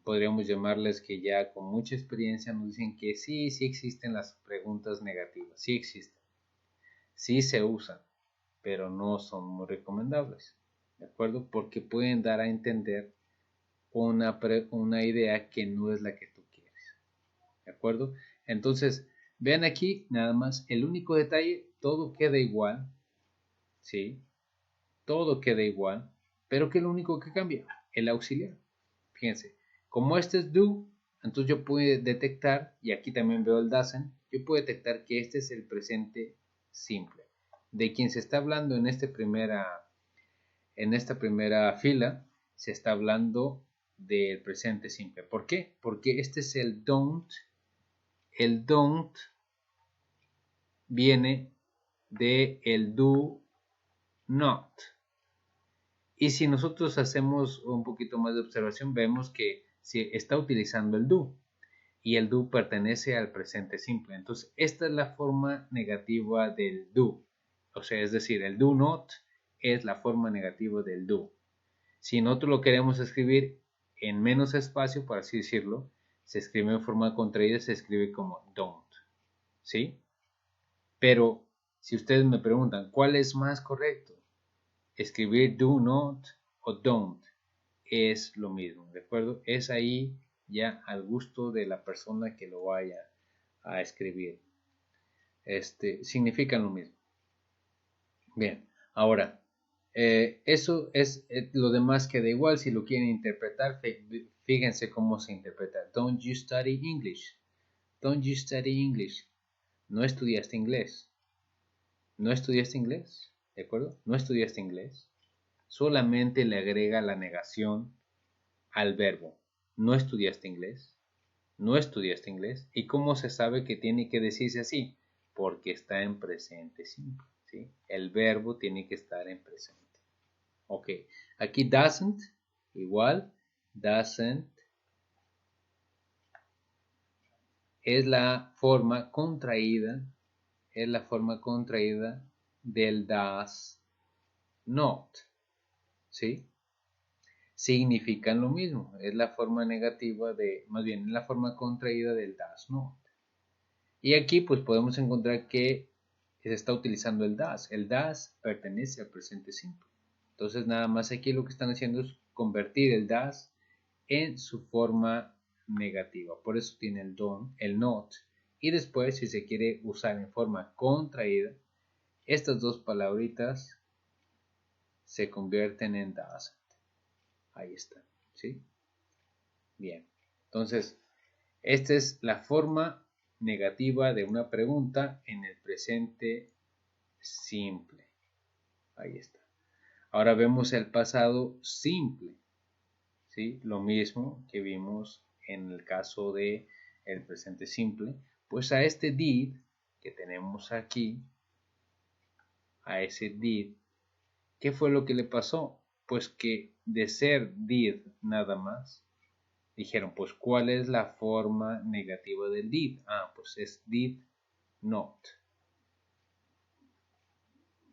podríamos llamarles que ya con mucha experiencia nos dicen que sí existen las preguntas negativas, sí existen. Sí se usan, pero no son muy recomendables, ¿de acuerdo? Porque pueden dar a entender una idea que no es la que tú quieres, ¿de acuerdo? Entonces, vean aquí nada más, el único detalle, todo queda igual, ¿sí? Todo queda igual, pero ¿qué es lo único que cambia? El auxiliar. Fíjense, como este es do, entonces yo puedo detectar, y aquí también veo el doesn't, yo puedo detectar que este es el presente simple. De quien se está hablando en esta primera fila, se está hablando del presente simple. ¿Por qué? Porque este es el don't. El don't viene de el do not. Y si nosotros hacemos un poquito más de observación, vemos que se está utilizando el do. Y el do pertenece al presente simple. Entonces, esta es la forma negativa del do. O sea, es decir, el do not es la forma negativa del do. Si nosotros lo queremos escribir en menos espacio, por así decirlo, se escribe en forma contraída, se escribe como don't. ¿Sí? Pero si ustedes me preguntan, ¿cuál es más correcto? Escribir do not o don't es lo mismo, ¿de acuerdo? Es ahí ya al gusto de la persona que lo vaya a escribir. Significan lo mismo. Bien, ahora, eso es lo demás queda igual. Si lo quieren interpretar, fíjense cómo se interpreta. Don't you study English? Don't you study English? No estudiaste inglés. No estudiaste inglés, ¿de acuerdo? No estudiaste inglés. Solamente le agrega la negación al verbo. No estudiaste inglés. No estudiaste inglés. ¿Y cómo se sabe que tiene que decirse así? Porque está en presente simple, ¿sí? El verbo tiene que estar en presente. Ok, aquí doesn't, igual, doesn't es la forma contraída, del does not, ¿sí? Significan lo mismo, es la forma negativa más bien, es la forma contraída del does not. Y aquí pues podemos encontrar que se está utilizando el does. El does pertenece al presente simple. Entonces nada más aquí lo que están haciendo es convertir el does en su forma negativa. Por eso tiene el don't, el not. Y después si se quiere usar en forma contraída, estas dos palabritas se convierten en doesn't. Ahí está, ¿sí? Bien. Entonces, esta es la forma negativa de una pregunta en el presente simple. Ahí está. Ahora vemos el pasado simple. ¿Sí? Lo mismo que vimos en el caso de el presente simple. Pues a este did que tenemos aquí, a ese did, ¿qué fue lo que le pasó? Pues que de ser did nada más, dijeron, pues ¿cuál es la forma negativa del did? Ah, pues es did not.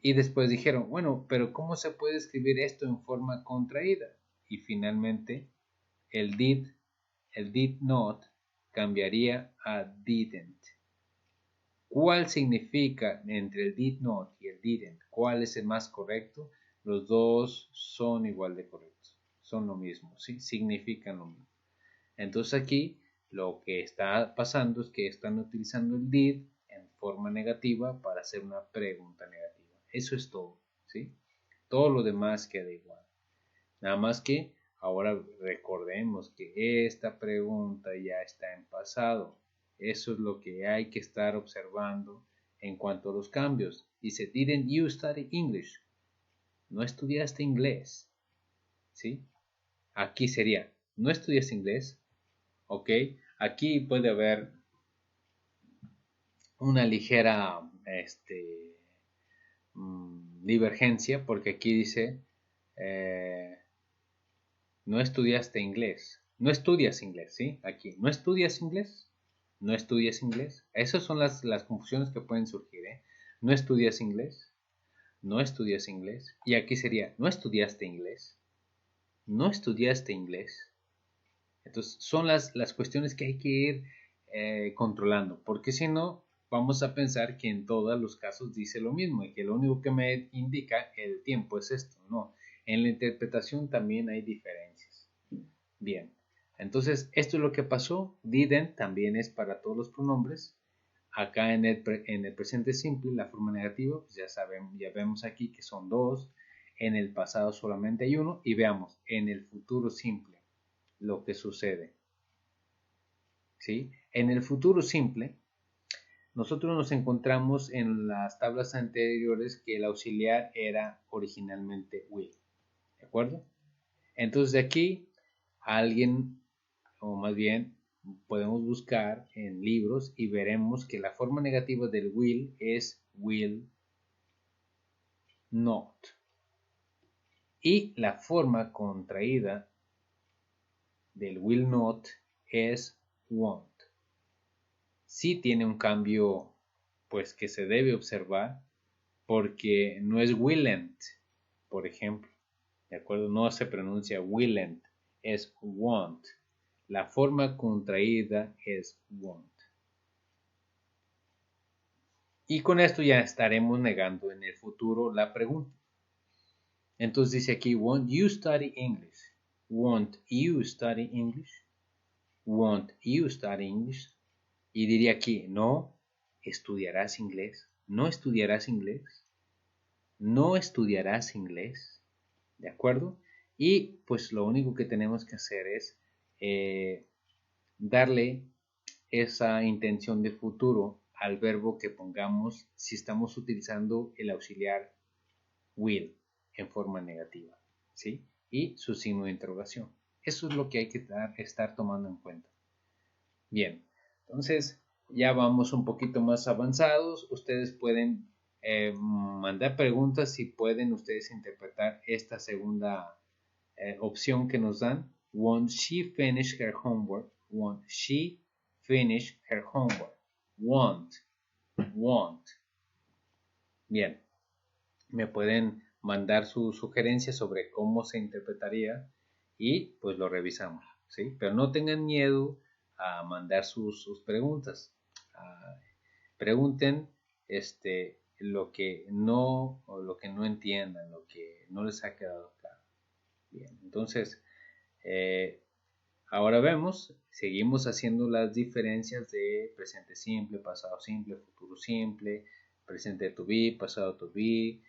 Y después dijeron, bueno, pero ¿cómo se puede escribir esto en forma contraída? Y finalmente el did not cambiaría a didn't. ¿Cuál significa entre el did not y el didn't? ¿Cuál es el más correcto? Los dos son igual de correctos. Son lo mismo, ¿sí? Significan lo mismo. Entonces aquí lo que está pasando es que están utilizando el did en forma negativa para hacer una pregunta negativa. Eso es todo, ¿sí? Todo lo demás queda igual. Nada más que ahora recordemos que esta pregunta ya está en pasado. Eso es lo que hay que estar observando en cuanto a los cambios. Dice, didn't you study English? No estudiaste inglés, ¿sí? Aquí sería, ¿no estudiaste inglés? Ok, aquí puede haber una ligera divergencia porque aquí dice no estudiaste inglés, no estudias inglés, ¿sí? Aquí, ¿no estudias inglés? ¿No estudias inglés? Esas son las confusiones que pueden surgir, ¿eh? ¿No estudias inglés? ¿No estudias inglés? Y aquí sería, ¿no estudiaste inglés? ¿No estudiaste inglés? Entonces, son las cuestiones que hay que ir controlando, porque si no, vamos a pensar que en todos los casos dice lo mismo y que lo único que me indica el tiempo es esto. No, en la interpretación también hay diferencias. Bien, entonces esto es lo que pasó. Didn't también es para todos los pronombres. Acá en el presente simple, la forma negativa, pues ya vemos aquí que son dos. En el pasado solamente hay uno. Y veamos, en el futuro simple, lo que sucede. ¿Sí? En el futuro simple, nosotros nos encontramos en las tablas anteriores que el auxiliar era originalmente will. ¿De acuerdo? Entonces de aquí, alguien, o más bien, podemos buscar en libros y veremos que la forma negativa del will es will not. Y la forma contraída del will not es won't. Sí tiene un cambio, pues, que se debe observar, porque no es willent, por ejemplo. ¿De acuerdo? No se pronuncia willent, es won't. La forma contraída es won't. Y con esto ya estaremos negando en el futuro la pregunta. Entonces dice aquí, won't you study English? Won't you study English? Won't you study English? Y diría aquí, no, ¿estudiarás inglés? ¿No estudiarás inglés? ¿No estudiarás inglés? ¿De acuerdo? Y pues lo único que tenemos que hacer es darle esa intención de futuro al verbo que pongamos si estamos utilizando el auxiliar will en forma negativa, ¿sí? Y su signo de interrogación. Eso es lo que hay que estar tomando en cuenta. Bien, entonces ya vamos un poquito más avanzados. Ustedes pueden mandar preguntas si pueden ustedes interpretar esta segunda opción que nos dan. Won't she finish her homework? Won't she finish her homework? Won't. Bien, me pueden mandar sus sugerencias sobre cómo se interpretaría y pues lo revisamos, ¿sí? Pero no tengan miedo a mandar sus preguntas. Pregunten lo que no o lo que no entiendan, lo que no les ha quedado claro. Bien, entonces ahora seguimos haciendo las diferencias de presente simple, pasado simple, futuro simple, presente to be, pasado to be,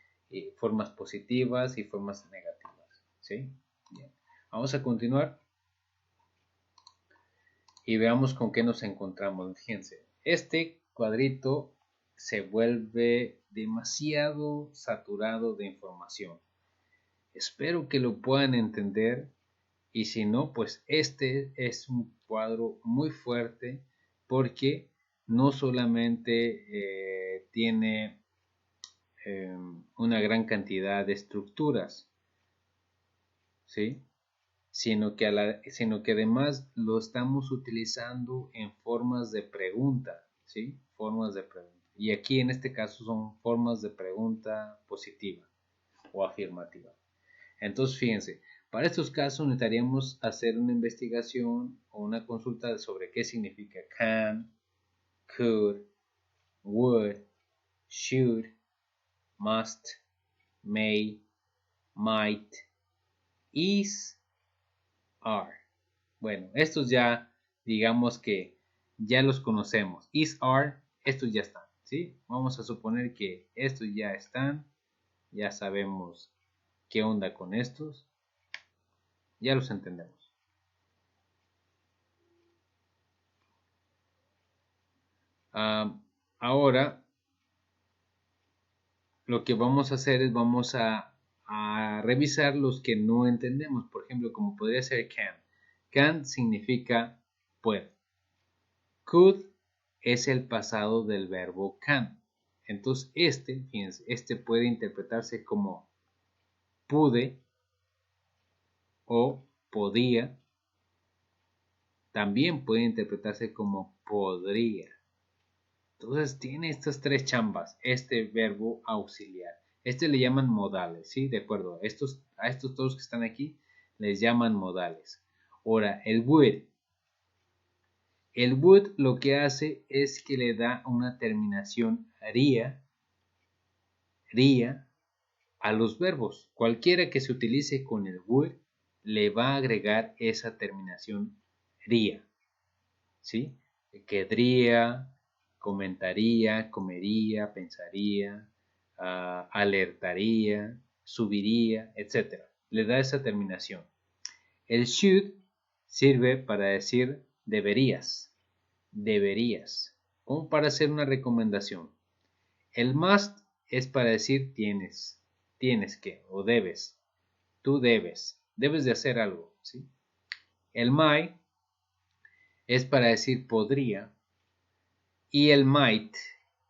formas positivas y formas negativas, ¿sí? Bien. Vamos a continuar y veamos con qué nos encontramos. Fíjense, este cuadrito se vuelve demasiado saturado de información. Espero que lo puedan entender y si no, pues este es un cuadro muy fuerte porque no solamente tiene una gran cantidad de estructuras, ¿sí? Sino que además lo estamos utilizando en formas de pregunta, ¿sí? Formas de pregunta. Y aquí en este caso son formas de pregunta positiva o afirmativa. Entonces, fíjense, para estos casos necesitaríamos hacer una investigación o una consulta sobre qué significa can, could, would, should, must, may, might, is, are. Bueno, estos ya digamos que ya los conocemos. Is, are, estos ya están, ¿sí? Vamos a suponer que estos ya están, ya sabemos qué onda con estos, ya los entendemos. Ahora lo que vamos a hacer es vamos a revisar los que no entendemos. Por ejemplo, como podría ser can. Can significa puede. Could es el pasado del verbo can. Entonces fíjense, puede interpretarse como pude o podía. También puede interpretarse como podría. Entonces tiene estas tres chambas, este verbo auxiliar. Le llaman modales, ¿sí? De acuerdo. A estos todos que están aquí les llaman modales. Ahora, el would. El would lo que hace es que le da una terminación ría a los verbos. Cualquiera que se utilice con el would le va a agregar esa terminación ría, ¿sí? Querría, comentaría, comería, pensaría, alertaría, subiría, etc. Le da esa terminación. El should sirve para decir deberías, como para hacer una recomendación. El must es para decir tienes que o debes, tú debes de hacer algo, ¿sí? El might es para decir podría y el might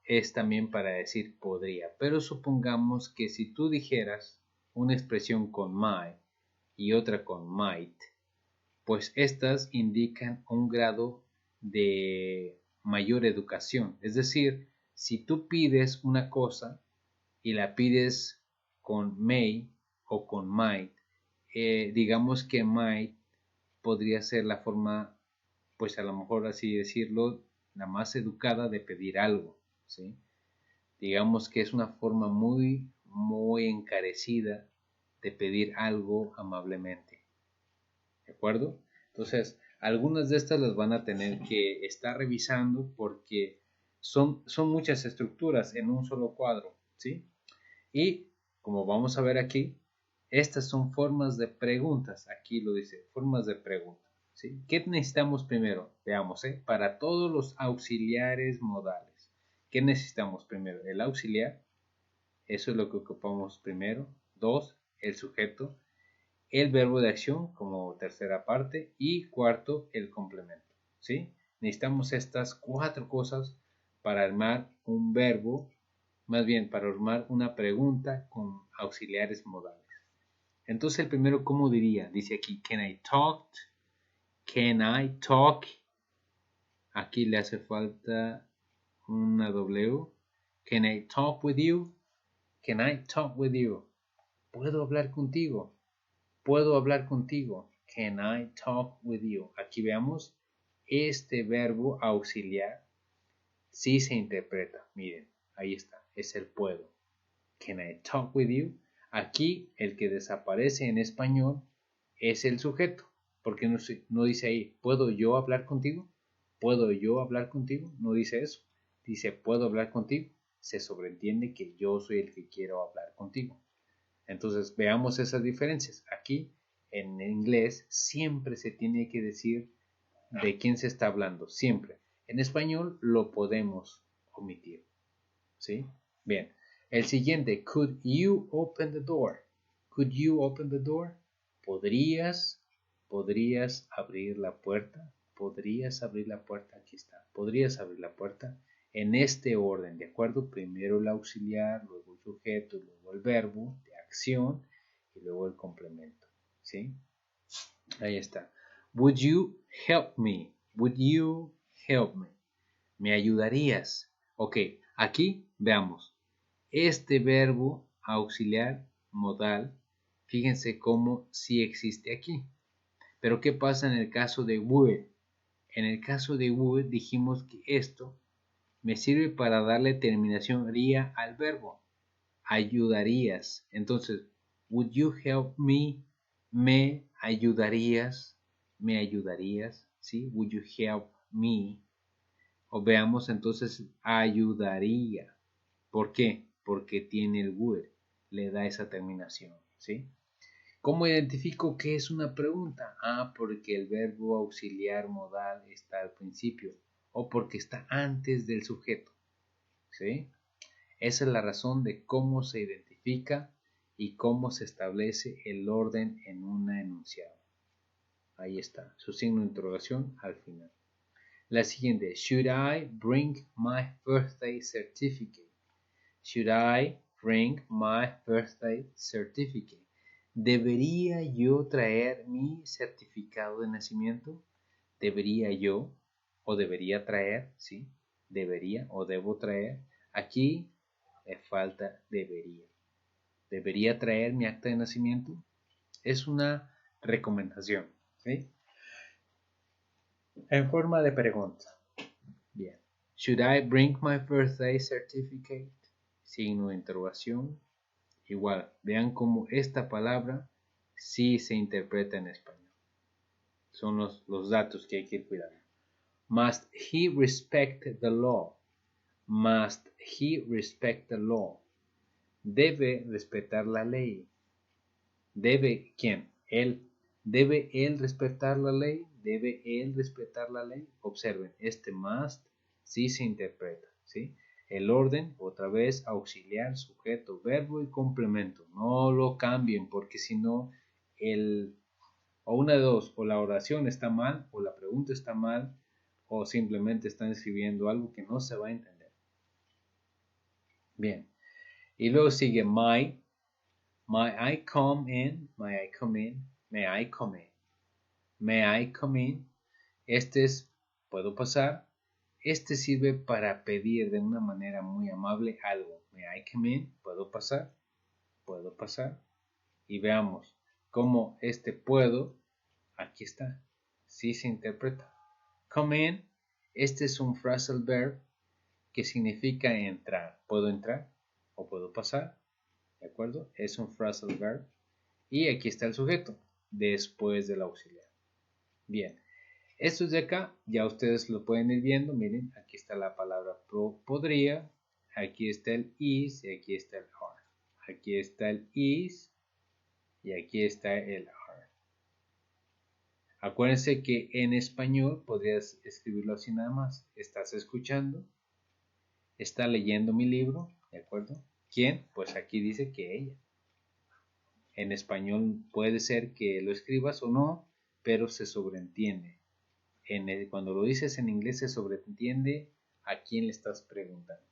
es también para decir podría, pero supongamos que si tú dijeras una expresión con might y otra con might, pues estas indican un grado de mayor educación. Es decir, si tú pides una cosa y la pides con may o con might, digamos que might podría ser la forma, pues a lo mejor así decirlo, la más educada de pedir algo, ¿sí? Digamos que es una forma muy, muy encarecida de pedir algo amablemente, ¿de acuerdo? Entonces, algunas de estas las van a tener que estar revisando porque son muchas estructuras en un solo cuadro, ¿sí? Y como vamos a ver aquí, estas son formas de preguntas. Aquí lo dice, formas de pregunta, ¿sí? ¿Qué necesitamos primero? Veamos, para todos los auxiliares modales. ¿Qué necesitamos primero? El auxiliar, eso es lo que ocupamos primero. 2, el sujeto. El verbo de acción como tercera parte. Y cuarto, el complemento, ¿sí? Necesitamos estas 4 cosas para armar un verbo, más bien para armar una pregunta con auxiliares modales. Entonces el primero, ¿cómo diría? Dice aquí, can I talk? Can I talk? Aquí le hace falta una W. Can I talk with you? Can I talk with you? ¿Puedo hablar contigo? ¿Puedo hablar contigo? Can I talk with you? Aquí veamos, este verbo auxiliar sí se interpreta. Miren, ahí está, es el puedo. Can I talk with you? Aquí el que desaparece en español es el sujeto, porque no dice ahí, ¿puedo yo hablar contigo? ¿Puedo yo hablar contigo? No dice eso. Dice, ¿puedo hablar contigo? Se sobreentiende que yo soy el que quiero hablar contigo. Entonces, veamos esas diferencias. Aquí, en inglés, siempre se tiene que decir de quién se está hablando, siempre. En español lo podemos omitir, ¿sí? Bien. El siguiente, could you open the door? Could you open the door? ¿Podrías abrir la puerta? ¿Podrías abrir la puerta? Aquí está. ¿Podrías abrir la puerta? En este orden, ¿de acuerdo? Primero el auxiliar, luego el sujeto, luego el verbo de acción y luego el complemento, ¿sí? Ahí está. Would you help me? Would you help me? ¿Me ayudarías? Ok, aquí veamos. Este verbo auxiliar modal, fíjense cómo sí existe aquí. Pero ¿qué pasa en el caso de would? En el caso de would dijimos que esto me sirve para darle terminación ría al verbo. Ayudarías. Entonces, would you help me? ¿Me ayudarías? ¿Me ayudarías? ¿Sí? Would you help me? O veamos entonces ayudaría. ¿Por qué? Porque tiene el would, le da esa terminación, ¿sí? ¿Cómo identifico que es una pregunta? Porque el verbo auxiliar modal está al principio o porque está antes del sujeto, ¿sí? Esa es la razón de cómo se identifica y cómo se establece el orden en una enunciado. Ahí está, su signo de interrogación al final. La siguiente, should I bring my birthday certificate? Should I bring my birthday certificate? ¿Debería yo traer mi certificado de nacimiento? ¿Debería yo o debería traer? ¿Sí? ¿Debería o debo traer? Aquí le falta debería. ¿Debería traer mi acta de nacimiento? Es una recomendación, ¿sí? En forma de pregunta. Bien. Should I bring my birthday certificate? Signo de interrogación. Igual, vean cómo esta palabra sí se interpreta en español. Son los datos que hay que cuidar. Must he respect the law? Must he respect the law? Debe respetar la ley. ¿Debe quién? Él. ¿Debe él respetar la ley? ¿Debe él respetar la ley? Observen, este must sí se interpreta, ¿sí? El orden, otra vez, auxiliar, sujeto, verbo y complemento. No lo cambien porque si no, o una de dos, o la oración está mal, o la pregunta está mal, o simplemente están escribiendo algo que no se va a entender. Bien. Y luego sigue my. May I come in? May I come in? May I come in? May I come in? Este es, ¿puedo pasar? Este sirve para pedir de una manera muy amable algo. May I come in? ¿Puedo pasar? ¿Puedo pasar? Y veamos cómo este puedo, aquí está, sí se interpreta. Come in, este es un phrasal verb que significa entrar. ¿Puedo entrar? ¿O puedo pasar? ¿De acuerdo? Es un phrasal verb. Y aquí está el sujeto, después del auxiliar. Bien, estos de acá, ya ustedes lo pueden ir viendo. Miren, aquí está la palabra podría, aquí está el is y aquí está el are. Aquí está el is y aquí está el are. Acuérdense que en español podrías escribirlo así nada más. Estás escuchando, está leyendo mi libro, ¿de acuerdo? ¿Quién? Pues aquí dice que ella. En español puede ser que lo escribas o no, pero se sobreentiende. Cuando lo dices en inglés se sobreentiende a quién le estás preguntando.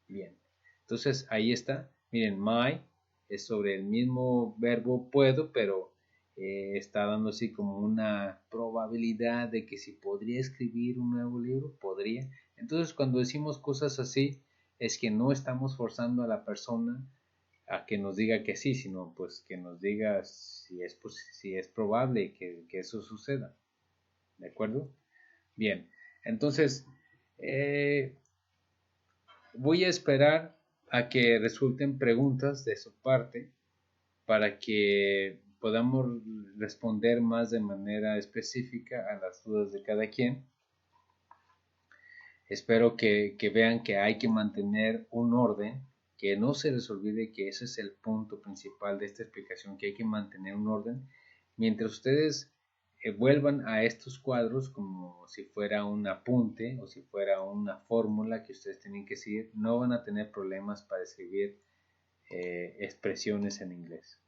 Bien, entonces ahí está. Miren, my es sobre el mismo verbo puedo, pero está dando así como una probabilidad de que si podría escribir un nuevo libro, podría. Entonces cuando decimos cosas así, es que no estamos forzando a la persona a que nos diga que sí, sino pues que nos diga si es probable que eso suceda. ¿De acuerdo? Bien, entonces voy a esperar a que resulten preguntas de su parte para que podamos responder más de manera específica a las dudas de cada quien. Espero que vean que hay que mantener un orden, que no se les olvide que ese es el punto principal de esta explicación, que hay que mantener un orden. Mientras ustedes vuelvan a estos cuadros como si fuera un apunte o si fuera una fórmula que ustedes tienen que seguir, no van a tener problemas para escribir expresiones en inglés.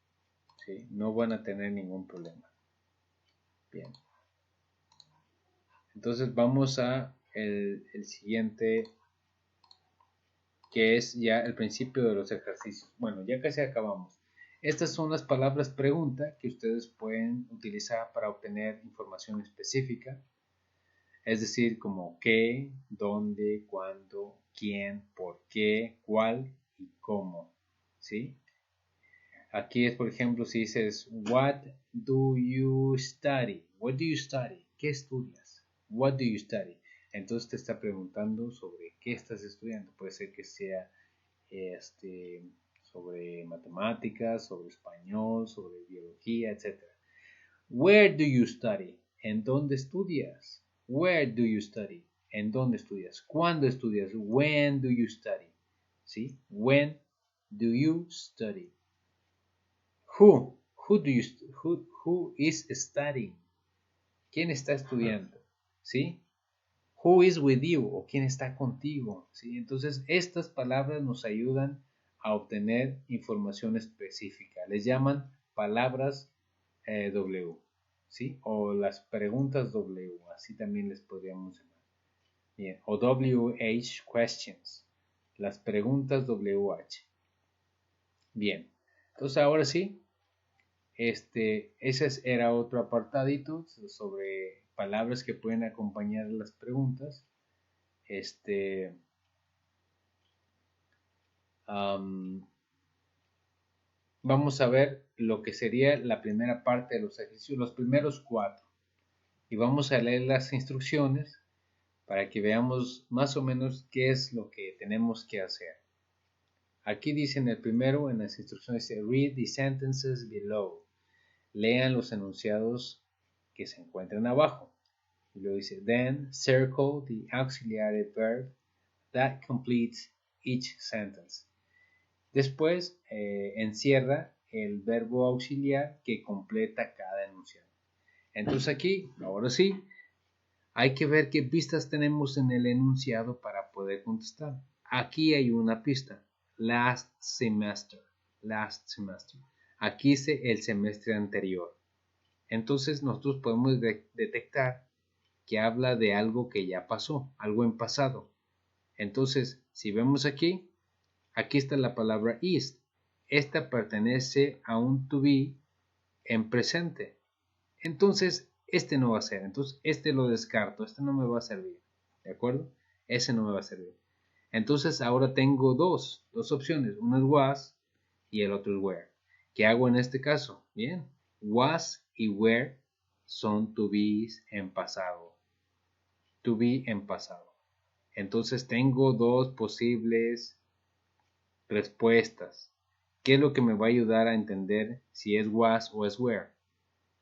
¿Sí? No van a tener ningún problema. Bien. Entonces vamos a el siguiente, que es ya el principio de los ejercicios. Bueno, ya casi acabamos. Estas son las palabras pregunta que ustedes pueden utilizar para obtener información específica, es decir, como qué, dónde, cuándo, quién, por qué, cuál y cómo. ¿Sí? Aquí es, por ejemplo, si dices, what do you study? What do you study? ¿Qué estudias? What do you study? Entonces te está preguntando sobre qué estás estudiando. Puede ser que sea sobre matemáticas, sobre español, sobre biología, etc. Where do you study? ¿En dónde estudias? Where do you study? ¿En dónde estudias? ¿Cuándo estudias? When do you study? ¿Sí? When do you study? Who? Who is studying? ¿Quién está estudiando? ¿Sí? Who is with you? O quién está contigo. ¿Sí? Entonces, estas palabras nos ayudan a obtener información específica. Les llaman palabras W. ¿Sí? O las preguntas W. Así también les podríamos llamar. Bien. O WH questions. Las preguntas WH. Bien. Entonces, ahora sí. Ese era otro apartadito sobre palabras que pueden acompañar las preguntas. Vamos a ver lo que sería la primera parte de los ejercicios, los primeros 4. y vamos a leer las instrucciones para que veamos más o menos qué es lo que tenemos que hacer. Aquí dice en el primero, en las instrucciones, dice, read the sentences below. Lean los enunciados que se encuentran abajo. Y luego dice, then circle the auxiliary verb that completes each sentence. Después encierra el verbo auxiliar que completa cada enunciado. Entonces aquí, ahora sí, hay que ver qué pistas tenemos en el enunciado para poder contestar. Aquí hay una pista. Last semester. Last semester. Aquí dice el semestre anterior. Entonces nosotros podemos detectar que habla de algo que ya pasó, algo en pasado. Entonces, si vemos aquí, aquí está la palabra is. Esta pertenece a un to be en presente. Entonces, este no va a ser. Entonces, este lo descarto. Este no me va a servir. ¿De acuerdo? Ese no me va a servir. Entonces, ahora tengo dos opciones. Uno es was y el otro es where. ¿Qué hago en este caso? Bien. Was y where son to be's en pasado. To be en pasado. Entonces, tengo dos posibles respuestas. ¿Qué es lo que me va a ayudar a entender si es was o es where?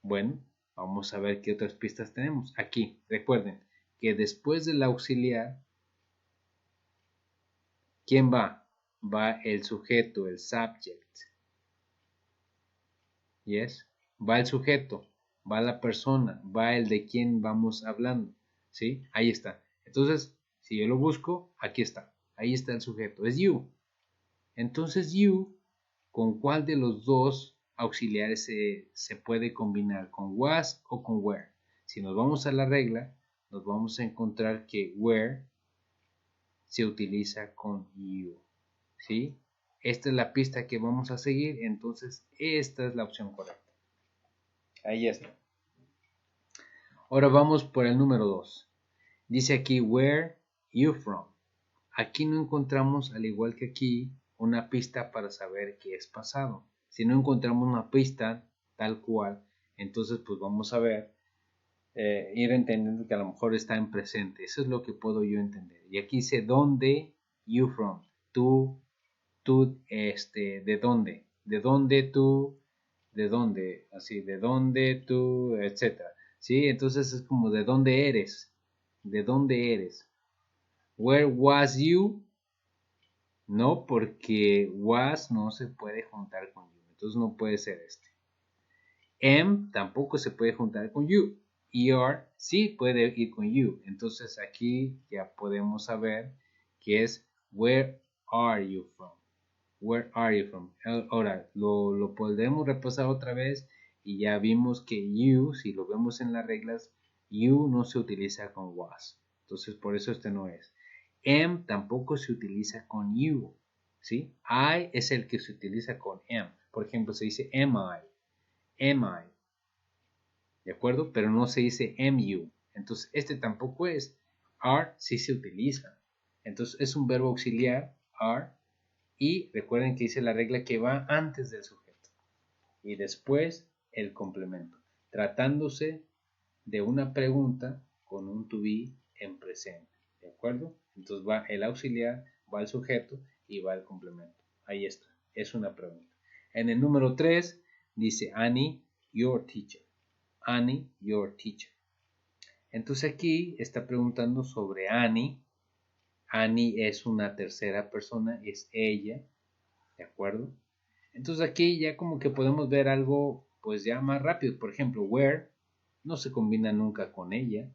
Bueno, vamos a ver qué otras pistas tenemos. Aquí, recuerden que después del auxiliar, ¿quién va? Va el sujeto, el subject. Yes. Va el sujeto, va la persona, va el de quien vamos hablando. ¿Sí? Ahí está. Entonces, si yo lo busco, aquí está. Ahí está el sujeto. Es you. Entonces, you, ¿con cuál de los dos auxiliares se puede combinar? ¿Con was o con where? Si nos vamos a la regla, nos vamos a encontrar que where se utiliza con you. ¿Sí? Esta es la pista que vamos a seguir, entonces esta es la opción correcta. Ahí está. Ahora vamos por el número 2. Dice aquí, where you from. Aquí no encontramos, al igual que aquí, una pista para saber qué es pasado. Si no encontramos una pista tal cual, entonces pues vamos a ver, ir entendiendo que a lo mejor está en presente. Eso es lo que puedo yo entender. Y aquí dice, ¿dónde you from? Tú, de dónde. De dónde tú, de dónde, así, de dónde tú, etcétera. ¿Sí? Entonces es como, ¿de dónde eres? ¿De dónde eres? Where was you? No, porque was no se puede juntar con you. Entonces no puede ser este. Am tampoco se puede juntar con you. Er sí puede ir con you. Entonces aquí ya podemos saber que es where are you from. Where are you from? Ahora lo podemos repasar otra vez y ya vimos que you, si lo vemos en las reglas, you no se utiliza con was. Entonces por eso este no es. Am tampoco se utiliza con you. ¿Sí? I es el que se utiliza con am. Por ejemplo, se dice am I. Am I. ¿De acuerdo? Pero no se dice mu. Entonces, este tampoco es. Are sí se utiliza. Entonces, es un verbo auxiliar, are, y recuerden que dice la regla que va antes del sujeto y después el complemento, tratándose de una pregunta con un to be en presente. ¿De acuerdo? Entonces va el auxiliar, va el sujeto y va el complemento. Ahí está. Es una pregunta. En el número 3 dice Annie, your teacher. Annie, your teacher. Entonces aquí está preguntando sobre Annie. Annie es una tercera persona, es ella, ¿de acuerdo? Entonces aquí ya como que podemos ver algo pues ya más rápido. Por ejemplo, where no se combina nunca con ella.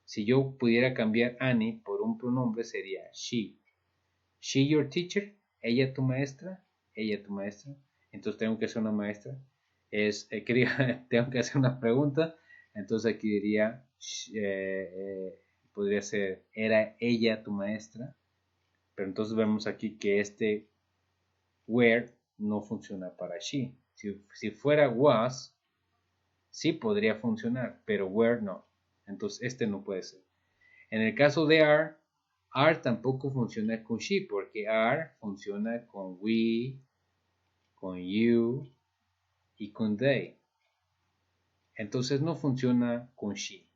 Si yo pudiera cambiar Annie por un pronombre sería she. She your teacher, ella tu maestra, ella tu maestra. Entonces tengo que ser una maestra. Tengo que hacer una pregunta. Entonces aquí diría, podría ser, ¿era ella tu maestra? Pero entonces vemos aquí que este where no funciona para she. Si fuera was, sí podría funcionar, pero where no. Entonces este no puede ser. En el caso de are tampoco funciona con she, porque are funciona con we, con you y con they. Entonces no funciona con she.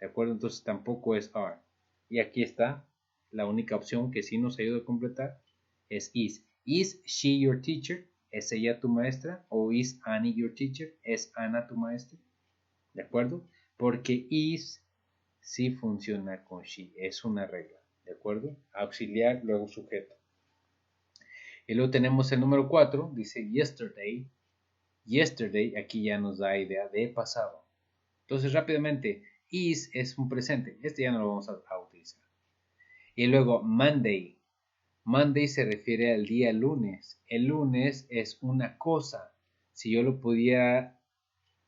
¿De acuerdo? Entonces tampoco es are. Y aquí está la única opción que sí nos ayuda a completar es is. Is she your teacher? ¿Es ella tu maestra? ¿O is Annie your teacher? ¿Es Ana tu maestra? ¿De acuerdo? Porque is sí funciona con she. Es una regla. ¿De acuerdo? Auxiliar, luego sujeto. Y luego tenemos el número 4. Dice yesterday. Yesterday aquí ya nos da idea de pasado. Entonces rápidamente, is es un presente. Este ya no lo vamos a utilizar. Y luego Monday. Monday se refiere al día lunes. El lunes es una cosa. Si yo lo pudiera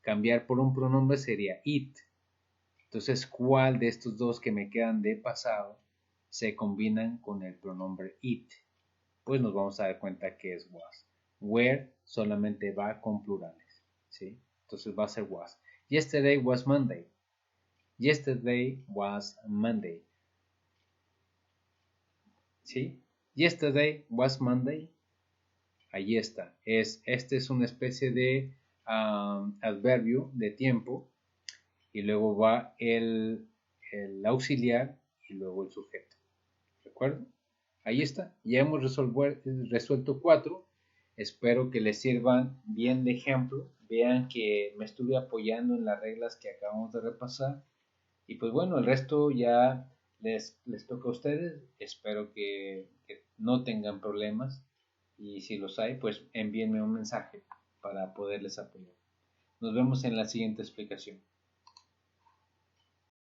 cambiar por un pronombre sería it. Entonces, ¿cuál de estos dos que me quedan de pasado se combinan con el pronombre it? Pues nos vamos a dar cuenta que es was. Where solamente va con plurales, ¿sí? Entonces va a ser was. Yesterday was Monday. Yesterday was Monday. ¿Sí? Yesterday was Monday. Ahí está. Este es una especie de adverbio de tiempo y luego va el auxiliar y luego el sujeto. ¿De acuerdo? Ahí está. Ya hemos resuelto 4. Espero que les sirvan bien de ejemplo. Vean que me estuve apoyando en las reglas que acabamos de repasar. Y pues bueno, el resto ya les toca a ustedes. Espero que no tengan problemas. Y si los hay, pues envíenme un mensaje para poderles apoyar. Nos vemos en la siguiente explicación.